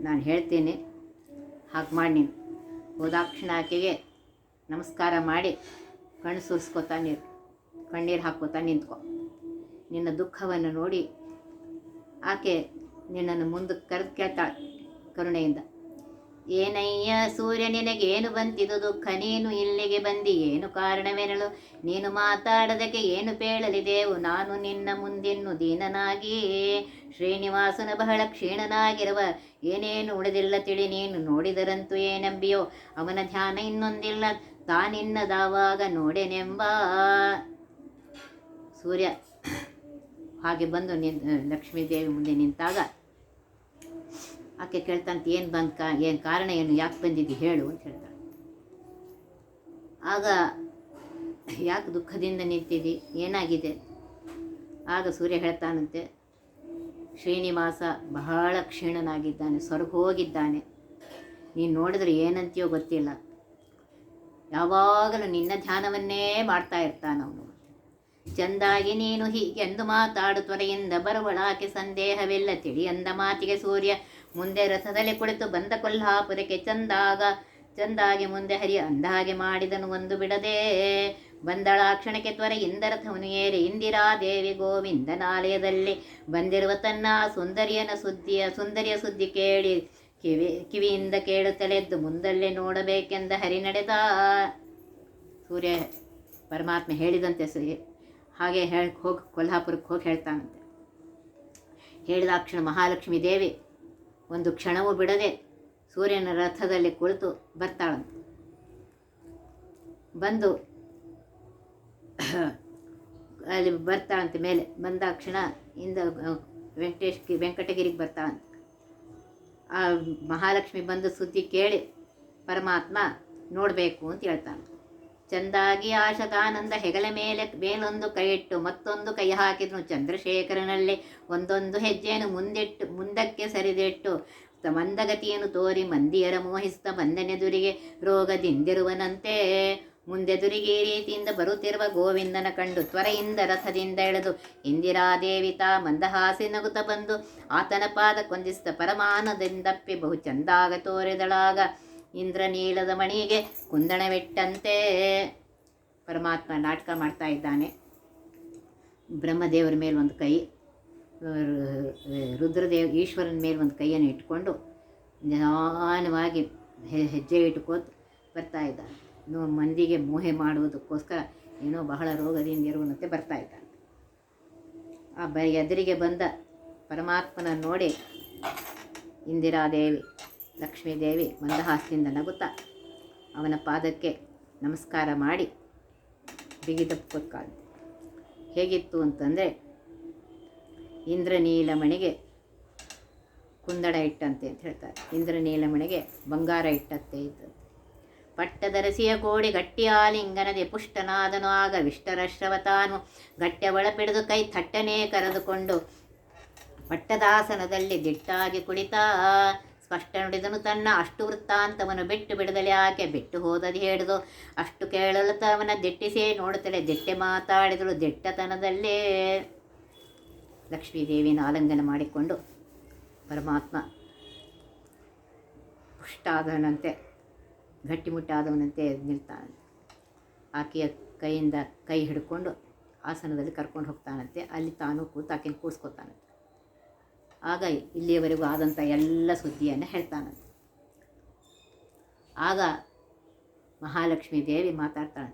ನಾನು ಹೇಳ್ತೀನಿ ಹಾಗೆ ಮಾಡಿ. ನೀನು ಹೋದಾಕ್ಷಣ ಆಕೆಗೆ ನಮಸ್ಕಾರ ಮಾಡಿ ಕಣ್ಣು ಸುರಿಸ್ಕೊತಾ ಕಣ್ಣೀರು ಹಾಕ್ಕೋತಾ ನಿಂತ್ಕೊ. ನಿನ್ನ ದುಃಖವನ್ನು ನೋಡಿ ಆಕೆ ನಿನ್ನನ್ನು ಮುಂದಕ್ಕೆ ಕರೆದು ಕೇಳ್ತಾಳೆ ಕರುಣೆಯಿಂದ. ಏನಯ್ಯ ಸೂರ್ಯ, ನಿನಗೇನು ಬಂತಿದು ದುಃಖ, ನೀನು ಇಲ್ಲಿಗೆ ಬಂದಿ ಏನು ಕಾರಣವೆನಳು, ನೀನು ಮಾತಾಡೋದಕ್ಕೆ ಏನು ಪೇಳಲಿದೆವು, ನಾನು ನಿನ್ನ ಮುಂದಿನ್ನು ದೀನನಾಗಿ ಶ್ರೀನಿವಾಸನ ಬಹಳ ಕ್ಷೀಣನಾಗಿರುವ, ಏನೇನು ಉಳಿದಿಲ್ಲ ತಿಳಿ, ನೀನು ನೋಡಿದರಂತೂ ಏನಂಬಿಯೋ, ಅವನ ಧ್ಯಾನ ಇನ್ನೊಂದಿಲ್ಲ ತಾನಿನ್ನದಾವಾಗ ನೋಡೆನೆಂಬ. ಸೂರ್ಯ ಹಾಗೆ ಬಂದು ಲಕ್ಷ್ಮೀದೇವಿ ಮುಂದೆ ನಿಂತಾಗ ಆಕೆ ಕೇಳ್ತಂತ, ಏನು ಕಾರಣ ಏನು, ಯಾಕೆ ಬಂದಿದ್ದು ಹೇಳು ಅಂತ ಹೇಳ್ತಾಳೆ. ಆಗ ಯಾಕೆ ದುಃಖದಿಂದ ನಿಂತಿದ್ದಿ, ಏನಾಗಿದೆ? ಆಗ ಸೂರ್ಯ ಹೇಳ್ತಾನಂತೆ, ಶ್ರೀನಿವಾಸ ಬಹಳ ಕ್ಷೀಣನಾಗಿದ್ದಾನೆ, ಸ್ವರ್ಗ ಹೋಗಿದ್ದಾನೆ, ನೀನು ನೋಡಿದ್ರೆ ಏನಂತೀಯೋ ಗೊತ್ತಿಲ್ಲ, ಯಾವಾಗಲೂ ನಿನ್ನ ಧ್ಯಾನವನ್ನೇ ಮಾಡ್ತಾ ಇರ್ತಾನವನು. ಚಂದಾಗಿ ನೀನು ಹೀಗೆಂದು ಮಾತಾಡು ತ್ವರೆಯಿಂದ ಬರುವಳಾಕೆ ಸಂದೇಹವಿಲ್ಲ ತಿಳಿ ಅಂದ ಮಾತಿಗೆ ಸೂರ್ಯ ಮುಂದೆ ರಥದಲ್ಲಿ ಕುಳಿತು ಬಂದ ಕೊಲ್ಹಾಪುರಕ್ಕೆ ಚಂದಾಗಿ ಮುಂದೆ ಹರಿ ಅಂದಾಗೆ ಮಾಡಿದನು ಒಂದು ಬಿಡದೆ. ಬಂದಳ ಕ್ಷಣಕ್ಕೆ ತ್ವರೆಯಿಂದ ರಥವನ್ನು ಏರಿ ಇಂದಿರಾದೇವಿ ಗೋವಿಂದನಾಲಯದಲ್ಲಿ ಬಂದಿರುವ ತನ್ನ ಸುಂದರಿಯ ಸುದ್ದಿ ಕೇಳಿ ಕಿವಿಯಿಂದ ಕೇಳುತ್ತಲೆದ್ದು ಮುಂದಲ್ಲೇ ನೋಡಬೇಕೆಂದ ಹರಿ ನಡೆದ. ಸೂರ್ಯ ಪರಮಾತ್ಮ ಹೇಳಿದಂತೆ ಹಾಗೆ ಹೋಗಿ ಕೊಲ್ಹಾಪುರಕ್ಕೆ ಹೋಗಿ ಹೇಳ್ತಾನಂತೆ. ಹೇಳಿದಾಕ್ಷಣ ಮಹಾಲಕ್ಷ್ಮೀ ದೇವಿ ಒಂದು ಕ್ಷಣವೂ ಬಿಡದೆ ಸೂರ್ಯನ ರಥದಲ್ಲಿ ಕುಳಿತು ಬರ್ತಾಳಂತೆ. ಬಂದು ಅಲ್ಲಿ ಬರ್ತಾಳಂತೆ. ಮೇಲೆ ಬಂದಾಕ್ಷಣ ಇಂದ ವೆಂಕಟಗಿರಿಗೆ ಬರ್ತಾಳಂತೆ. ಆ ಮಹಾಲಕ್ಷ್ಮಿ ಬಂದು ಸುದ್ದಿ ಕೇಳಿ ಪರಮಾತ್ಮ ನೋಡಬೇಕು ಅಂತ ಹೇಳ್ತಾನೆ. ಚಂದಾಗಿ ಆಶಕಾನಂದ ಹೆಗಲ ಮೇಲೊಂದು ಕೈ ಇಟ್ಟು ಮತ್ತೊಂದು ಕೈ ಹಾಕಿದನು. ಚಂದ್ರಶೇಖರನಲ್ಲಿ ಒಂದೊಂದು ಹೆಜ್ಜೆಯನ್ನು ಮುಂದಕ್ಕೆ ಸರಿದಿಟ್ಟು ಮಂದಗತಿಯನ್ನು ತೋರಿ ಮಂದಿಯರ ಮೋಹಿಸುತ್ತ ಬಂದನೆದುರಿಗೆ ರೋಗದಿಂದಿರುವನಂತೆ. ಮುಂದೆದುರಿಗೆ ಈ ರೀತಿಯಿಂದ ಬರುತ್ತಿರುವ ಗೋವಿಂದನ ಕಂಡು ತ್ವರೆಯಿಂದ ರಥದಿಂದ ಎಳೆದು ಇಂದಿರಾದೇವಿ ತಾ ಮಂದಹಾಸಿ ನಗುತ್ತ ಬಂದು ಆತನ ಪಾದ ಕೊಂದಿಸಿದ ಪರಮಾನದಿಂದಪ್ಪಿ ಬಹು ಚಂದಾಗ ತೋರಿದಳಾಗ ಇಂದ್ರನೀಲದ ಮಣಿಗೆ ಕುಂದಣವಿಟ್ಟಂತೆ. ಪರಮಾತ್ಮ ನಾಟಕ ಮಾಡ್ತಾ ಇದ್ದಾನೆ. ಬ್ರಹ್ಮದೇವರ ಮೇಲೆ ಒಂದು ಕೈ, ಈಶ್ವರನ ಮೇಲೆ ಒಂದು ಕೈಯನ್ನು ಇಟ್ಕೊಂಡು ನಿಧಾನವಾಗಿ ಹೆಜ್ಜೆ ಇಟ್ಕೋತ ಬರ್ತಾ ಇದ್ದಾನೆ. ಮಂದಿಗೆ ಮೋಹೆ ಮಾಡುವುದಕ್ಕೋಸ್ಕರ ಏನೋ ಬಹಳ ರೋಗದಿಂದ ಇರುವಂತೆ ಬರ್ತಾ ಇದ್ದಾನೆ. ಆ ಎದುರಿಗೆ ಬಂದ ಪರಮಾತ್ಮನ ನೋಡಿ ಇಂದಿರಾದೇವಿ ಲಕ್ಷ್ಮೀದೇವಿ ಮಂದಹಾಸದಿಂದ ನಗುತ್ತಾ ಅವನ ಪಾದಕ್ಕೆ ನಮಸ್ಕಾರ ಮಾಡಿ ಬಿಗಿದಪ್ಪಕ್ಕಾದ. ಹೇಗಿತ್ತು ಅಂತಂದರೆ, ಇಂದ್ರನೀಲಮಣಿಗೆ ಕುಂದಣ ಇಟ್ಟಂತೆ ಅಂತ ಹೇಳ್ತಾರೆ. ಇಂದ್ರನೀಲಮಣಿಗೆ ಬಂಗಾರ ಇಟ್ಟಂತೆ ಇದ್ದದ್ದು. ಪಟ್ಟದರಸಿಯ ಕೋಡಿ ಗಟ್ಟಿ ಆಲಿಂಗನದೆ ಪುಷ್ಟನಾದನು. ಆಗ ವಿಷ್ಟರಶ್ರವತಾನು ಗಟ್ಟೆ ಒಳಪಿಡಿದು ಕೈ ಥಟ್ಟನೆ ಕರೆದುಕೊಂಡು ಪಟ್ಟದಾಸನದಲ್ಲಿ ದಿಟ್ಟಾಗಿ ಕುಳಿತ ಸ್ಪಷ್ಟ ನುಡಿದನು ತನ್ನ ಅಷ್ಟು ವೃತ್ತಾಂತವನ್ನು ಬಿಟ್ಟು ಬಿಡದಲೆ ಆಕೆ ಬಿಟ್ಟು ಹೋದದು ಹೇಳಿದು. ಅಷ್ಟು ಕೇಳಲು ಅವನ ದಿಟ್ಟಿಸಿ ನೋಡುತ್ತಲೇ ದಿಟ್ಟೆ ಮಾತಾಡಿದಳು ದಿಟ್ಟತನದಲ್ಲೇ. ಲಕ್ಷ್ಮೀದೇವಿನ ಆಲಿಂಗನ ಮಾಡಿಕೊಂಡು ಪರಮಾತ್ಮ ಪುಷ್ಟಾದವನಂತೆ ಗಟ್ಟಿಮುಟ್ಟಾದವನಂತೆ ನಿಲ್ತಾನಂತೆ. ಆಕೆಯ ಕೈಯಿಂದ ಕೈ ಹಿಡ್ಕೊಂಡು ಆಸನದಲ್ಲಿ ಕರ್ಕೊಂಡು ಹೋಗ್ತಾನಂತೆ. ಅಲ್ಲಿ ತಾನು ಕೂತು ಆಕೆಯನ್ನು ಕೂರಿಸ್ಕೊತಾನಂತೆ. ಆಗ ಇಲ್ಲಿಯವರೆಗೂ ಆದಂಥ ಎಲ್ಲ ಸುದ್ದಿಯನ್ನು ಹೇಳ್ತಾನಂತೆ. ಆಗ ಮಹಾಲಕ್ಷ್ಮೀ ದೇವಿ ಮಾತಾಡ್ತಾಳೆ.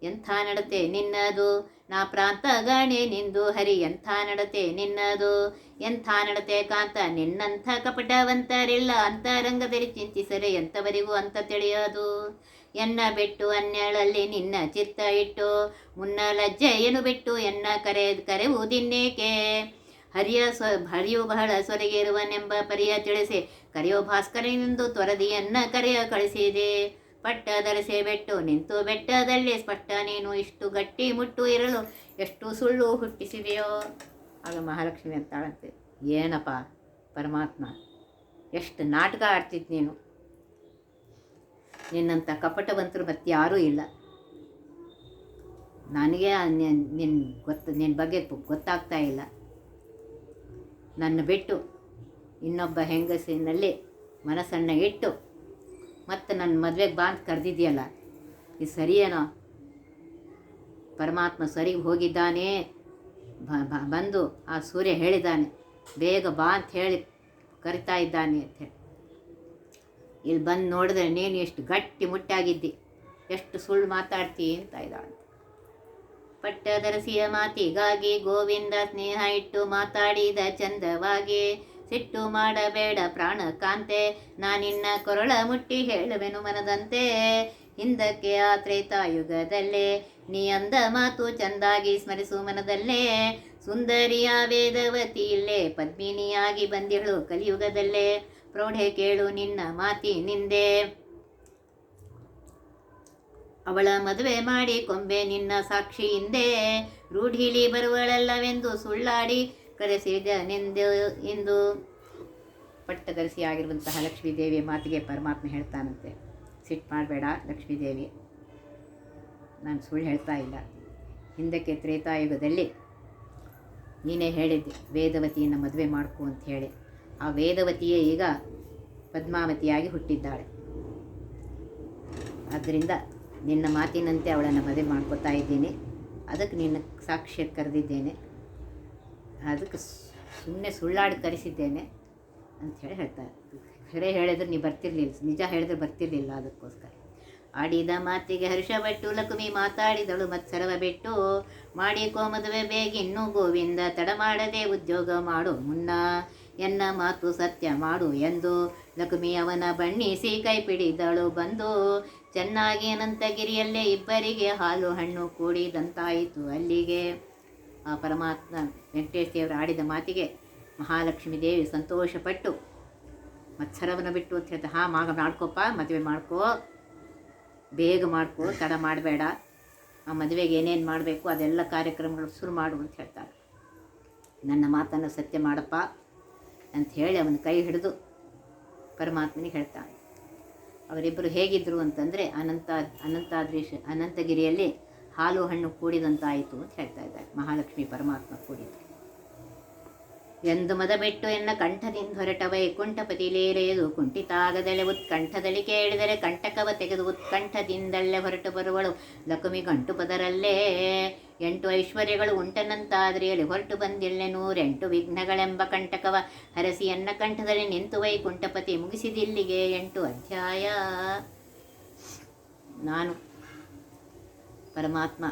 ಎಂಥ ನಡತೆ ನಿನ್ನದು ನಾ ಪ್ರಾಂತ ಗಣೆ ನಿಂದು ಹರಿ, ಎಂಥ ನಡತೆ ನಿನ್ನದು ಎಂಥ ನಡತೆ ಕಾಂತ, ನಿನ್ನಂಥ ಕಪಟವಂತರಿಲ್ಲ ಅಂತರಂಗದಲ್ಲಿ ಚಿಂತಿಸರೆ ಎಂಥವರಿಗೂ ಅಂತ ತಿಳಿಯೋದು. ಎನ್ನ ಬಿಟ್ಟು ಅನ್ಯಳಲ್ಲಿ ನಿನ್ನ ಚಿತ್ತ ಇಟ್ಟು ಮುನ್ನ ಲಜ್ಜೆಯನ್ನು ಬಿಟ್ಟು ಎನ್ನ ಕರೆಯುವುದಿನ್ನೇಕೆ. ಹರಿಯು ಬಹಳ ಸೊರಗಿರುವನೆಂಬ ಪರಿಯ ತಿಳಿಸಿ ಕರೆಯೋ ಭಾಸ್ಕರನೆಂದು ತೊರದಿಯನ್ನ ಕರೆಯ ಕಳಿಸಿದೆ. ಪಟ್ಟ ಧರಿಸೆ ಬೆಟ್ಟು ನಿಂತು ಬೆಟ್ಟದಲ್ಲಿ ಸ್ಪಷ್ಟ ನೀನು ಇಷ್ಟು ಗಟ್ಟಿ ಮುಟ್ಟು ಇರಲು ಎಷ್ಟು ಸುಳ್ಳು ಹುಟ್ಟಿಸಿದೆಯೋ. ಆಗ ಮಹಾಲಕ್ಷ್ಮಿ ಅಂತಾಳಂತೆ, ಏನಪ್ಪ ಪರಮಾತ್ಮ ಎಷ್ಟು ನಾಟಕ ಆಡ್ತಿದ್ದು ನೀನು, ನಿನ್ನಂಥ ಕಪಟವಂತರು ಮತ್ತೆ ಯಾರೂ ಇಲ್ಲ. ನನಗೆ ನಿನ್ನ ಬಗ್ಗೆ ಗೊತ್ತಾಗ್ತಾ ಇಲ್ಲ. ನನ್ನ ಬಿಟ್ಟು ಇನ್ನೊಬ್ಬ ಹೆಂಗಸಿನಲ್ಲಿ ಮನಸ್ಸನ್ನು ಇಟ್ಟು ಮತ್ತು ನನ್ನ ಮದುವೆಗೆ ಬಾ ಅಂತ ಕರೆದಿದೆಯಲ್ಲ, ಇದು ಸರಿಯೇನೋ? ಪರಮಾತ್ಮ ಸರಿಗೆ ಹೋಗಿದ್ದಾನೆ, ಬಂದು ಆ ಸೂರ್ಯ ಹೇಳಿದ್ದಾನೆ ಬೇಗ ಬಾ ಅಂತ ಹೇಳಿ ಕರಿತಾ ಇದ್ದಾನೆ ಅಂಥೇಳಿ. ಇಲ್ಲಿ ಬಂದು ನೋಡಿದ್ರೆ ನೀನು ಎಷ್ಟು ಗಟ್ಟಿ ಮುಟ್ಟಾಗಿದ್ದಿ, ಎಷ್ಟು ಸುಳ್ಳು ಮಾತಾಡ್ತೀ ಅಂತ ಇದ್ದಾಳೆ. ಪಟ್ಟದರಸಿಯ ಮಾತಿಗಾಗಿ ಗೋವಿಂದ ಸ್ನೇಹ ಇಟ್ಟು ಮಾತಾಡಿದ ಚಂದವಾಗಿ, ಸಿಟ್ಟು ಮಾಡಬೇಡ ಪ್ರಾಣ ಕಾಂತೆ, ನಾನಿನ್ನ ಕೊರಳ ಮುಟ್ಟಿ ಹೇಳುವೆನು ಮನದಂತೆ. ಹಿಂದಕ್ಕೆ ಆ ತ್ರೇತಾಯುಗದಲ್ಲೇ ನೀ ಅಂದ ಮಾತು ಚಂದಾಗಿ ಸ್ಮರಿಸು ಮನದಲ್ಲೇ. ಸುಂದರಿಯ ವೇದವತಿ ಇಲ್ಲೇ ಪದ್ಮಿನಿಯಾಗಿ ಬಂದಿಳು ಕಲಿಯುಗದಲ್ಲೇ. ಪ್ರೌಢೆ ಕೇಳು ನಿನ್ನ ಮಾತಿನಿಂದೆ, ಅವಳ ಮದುವೆ ಮಾಡಿ ಕೊಂಬೆ ನಿನ್ನ ಸಾಕ್ಷಿ ಹಿಂದೆ. ರೂಢಿಲಿ ಬರುವಳಲ್ಲವೆಂದು ಸುಳ್ಳಾಡಿ ಕರೆಸಿದನೆಂದು ಇಂದು. ಪಟ್ಟದರಸಿಯಾಗಿರುವಂತಹ ಲಕ್ಷ್ಮೀದೇವಿಯ ಮಾತಿಗೆ ಪರಮಾತ್ಮ ಹೇಳ್ತಾನಂತೆ, ಸಿಟ್ಟು ಮಾಡಬೇಡ ಲಕ್ಷ್ಮೀದೇವಿ, ನಾನು ಸುಳ್ಳು ಹೇಳ್ತಾ ಇಲ್ಲ. ಹಿಂದಕ್ಕೆ ತ್ರೇತಾಯುಗದಲ್ಲಿ ನೀನೇ ಹೇಳಿದ್ದೆ ವೇದವತಿಯನ್ನು ಮದುವೆ ಮಾಡ್ಕೊ ಅಂತ ಹೇಳಿ. ಆ ವೇದವತಿಯೇ ಈಗ ಪದ್ಮಾವತಿಯಾಗಿ ಹುಟ್ಟಿದ್ದಾಳೆ. ಆದ್ದರಿಂದ ನಿನ್ನ ಮಾತಿನಂತೆ ಅವಳನ್ನು ಮದುವೆ ಮಾಡ್ಕೋತಾ ಇದ್ದೀನಿ. ಅದಕ್ಕೆ ನಿನ್ನ ಸಾಕ್ಷ್ಯಕ್ಕೆ ಕರೆದಿದ್ದೇನೆ, ಅದಕ್ಕೆ ಸುಮ್ಮನೆ ಸುಳ್ಳಾಡಿ ಕರೆಸಿದ್ದೇನೆ ಅಂಥೇಳಿ ಹೇಳ್ತಾರೆ. ಖರೆ ಹೇಳಿದ್ರೆ ನೀ ಬರ್ತಿರ್ಲಿಲ್ಲ, ನಿಜ ಹೇಳಿದ್ರೆ ಬರ್ತಿರ್ಲಿಲ್ಲ. ಅದಕ್ಕೋಸ್ಕರ ಆಡಿದ ಮಾತಿಗೆ ಹರ್ಷಪಟ್ಟು ಲಕ್ಷ್ಮಿ ಮಾತಾಡಿದಳು ಮತ್ಸರವ ಬಿಟ್ಟು. ಮಾಡಿಕೋ ಮದುವೆ ಬೇಗಿನ್ನು ಗೋವಿಂದ, ತಡ ಮಾಡದೆ ಉದ್ಯೋಗ ಮಾಡು ಮುನ್ನ. ಎನ್ನ ಮಾತು ಸತ್ಯ ಮಾಡು ಎಂದು ಲಕ್ಷ್ಮಿ ಅವನ ಬಣ್ಣಿಸಿ ಕೈ ಪಿಡಿದಳು ಬಂದು. ಚೆನ್ನಾಗಿ ಅನಂತಗಿರಿಯಲ್ಲೇ ಇಬ್ಬರಿಗೆ ಹಾಲು ಹಣ್ಣು ಕೂಡಿದಂತಾಯಿತು ಅಲ್ಲಿಗೆ. ಆ ಪರಮಾತ್ಮ ವೆಂಕಟೇಶ ದೇವರು ಆಡಿದ ಮಾತಿಗೆ ಮಹಾಲಕ್ಷ್ಮೀ ದೇವಿ ಸಂತೋಷಪಟ್ಟು ಮತ್ಸರವನ್ನು ಬಿಟ್ಟು ಅಂತ ಹೇಳ್ತಾ, ಹಾಂ ಮಾಡ್ಕೋಪ್ಪ, ಮದುವೆ ಮಾಡ್ಕೋ, ಬೇಗ ಮಾಡ್ಕೋ, ತಡ ಮಾಡಬೇಡ, ಆ ಮದುವೆಗೆ ಏನೇನು ಮಾಡಬೇಕು ಅದೆಲ್ಲ ಕಾರ್ಯಕ್ರಮಗಳು ಶುರು ಮಾಡು ಅಂತ ಹೇಳ್ತಾರೆ. ನನ್ನ ಮಾತನ್ನು ಸತ್ಯ ಮಾಡಪ್ಪ ಅಂತ ಹೇಳಿ ಅವನ ಕೈ ಹಿಡಿದು ಪರಮಾತ್ಮನಿಗೆ ಹೇಳ್ತಾನೆ. ಅವರಿಬ್ಬರು ಹೇಗಿದ್ದರು ಅಂತಂದರೆ ಅನಂತಗಿರಿಯಲ್ಲಿ ಹಾಲು ಹಣ್ಣು ಕೂಡಿದಂತಾಯಿತು ಅಂತ ಹೇಳ್ತಾ ಇದ್ದಾರೆ. ಮಹಾಲಕ್ಷ್ಮಿ ಪರಮಾತ್ಮ ಕೂಡಿದ್ರು. ಎಂದು ಮದ ಬಿಟ್ಟು ಎನ್ನ ಕಂಠದಿಂದ ಹೊರಟ ವೈಕುಂಠಪತಿಲೇರೆಯದು ಕುಂಠಿತಾಗದಲೆ ಉತ್ಕಂಠದಲ್ಲಿ ಕೇಳಿದರೆ ಕಂಟಕವ ತೆಗೆದು ಉತ್ಕಂಠದಿಂದಲ್ಲೇ ಹೊರಟು ಬರುವಳು ಲಕ್ಷ್ಮಿ ಗಂಟು ಪದರಲ್ಲೇ. 8 ಐಶ್ವರ್ಯಗಳು ಉಂಟನಂತಾದ್ರಿಯಲ್ಲಿ ಹೊರಟು ಬಂದಿಲ್ಲೆ 108 ವಿಘ್ನಗಳೆಂಬ ಕಂಟಕವ ಹರಸಿ ಎನ್ನ ಕಂಠದಲ್ಲಿ ನಿಂತು ವೈಕುಂಠಪತಿ ಮುಗಿಸಿದಿಲ್ಲಿಗೆ 8 ಅಧ್ಯಾಯ. ನಾನು ಪರಮಾತ್ಮ,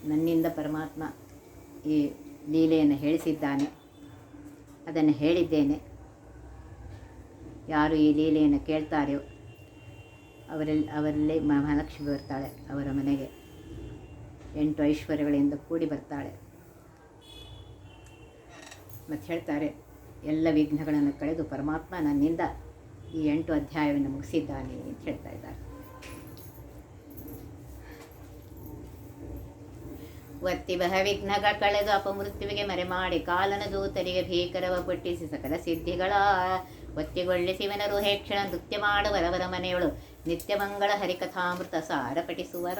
ನನ್ನಿಂದ ಪರಮಾತ್ಮ ಈ ಲೀಲೆಯನ್ನು ಹೇಳಿಸಿದ್ದಾನೆ, ಅದನ್ನು ಹೇಳಿದ್ದೇನೆ. ಯಾರು ಈ ಲೀಲೆಯನ್ನು ಕೇಳ್ತಾರೆಯೋ ಅವರಲ್ಲಿ ಮಹಾಲಕ್ಷ್ಮಿ ಬರ್ತಾಳೆ, ಅವರ ಮನೆಗೆ 8 ಐಶ್ವರ್ಯಗಳಿಂದ ಕೂಡಿ ಬರ್ತಾಳೆ. ಮತ್ತು ಹೇಳ್ತಾರೆ, ಎಲ್ಲ ವಿಘ್ನಗಳನ್ನು ಕಳೆದು ಪರಮಾತ್ಮ ನನ್ನಿಂದ ಈ 8 ಅಧ್ಯಾಯವನ್ನು ಮುಗಿಸಿದ್ದಾನೆ ಅಂತ ಹೇಳ್ತಾ ಇದ್ದಾರೆ. ಒತ್ತಿಬಹ ವಿಘ್ನಗ ಕಳೆದು ಅಪಮೃತ್ಯುವಿಗೆ ಮರೆ ಮಾಡಿ ಕಾಲನ ದೂತರಿಗೆ ಭೀಕರವ ಪುಟ್ಟಿಸಿ ಸಕಲ ಸಿದ್ಧಿಗಳ ಒತ್ತಿಗೊಳ್ಳಿಸಿವನರು ಹೇಕ್ಷಣ ನೃತ್ಯ ಮಾಡುವರವರ ಮನೆಯೊಳು ನಿತ್ಯ ಮಂಗಳ ಹರಿಕಥಾಮೃತ ಸಾರ ಪಠಿಸುವರ.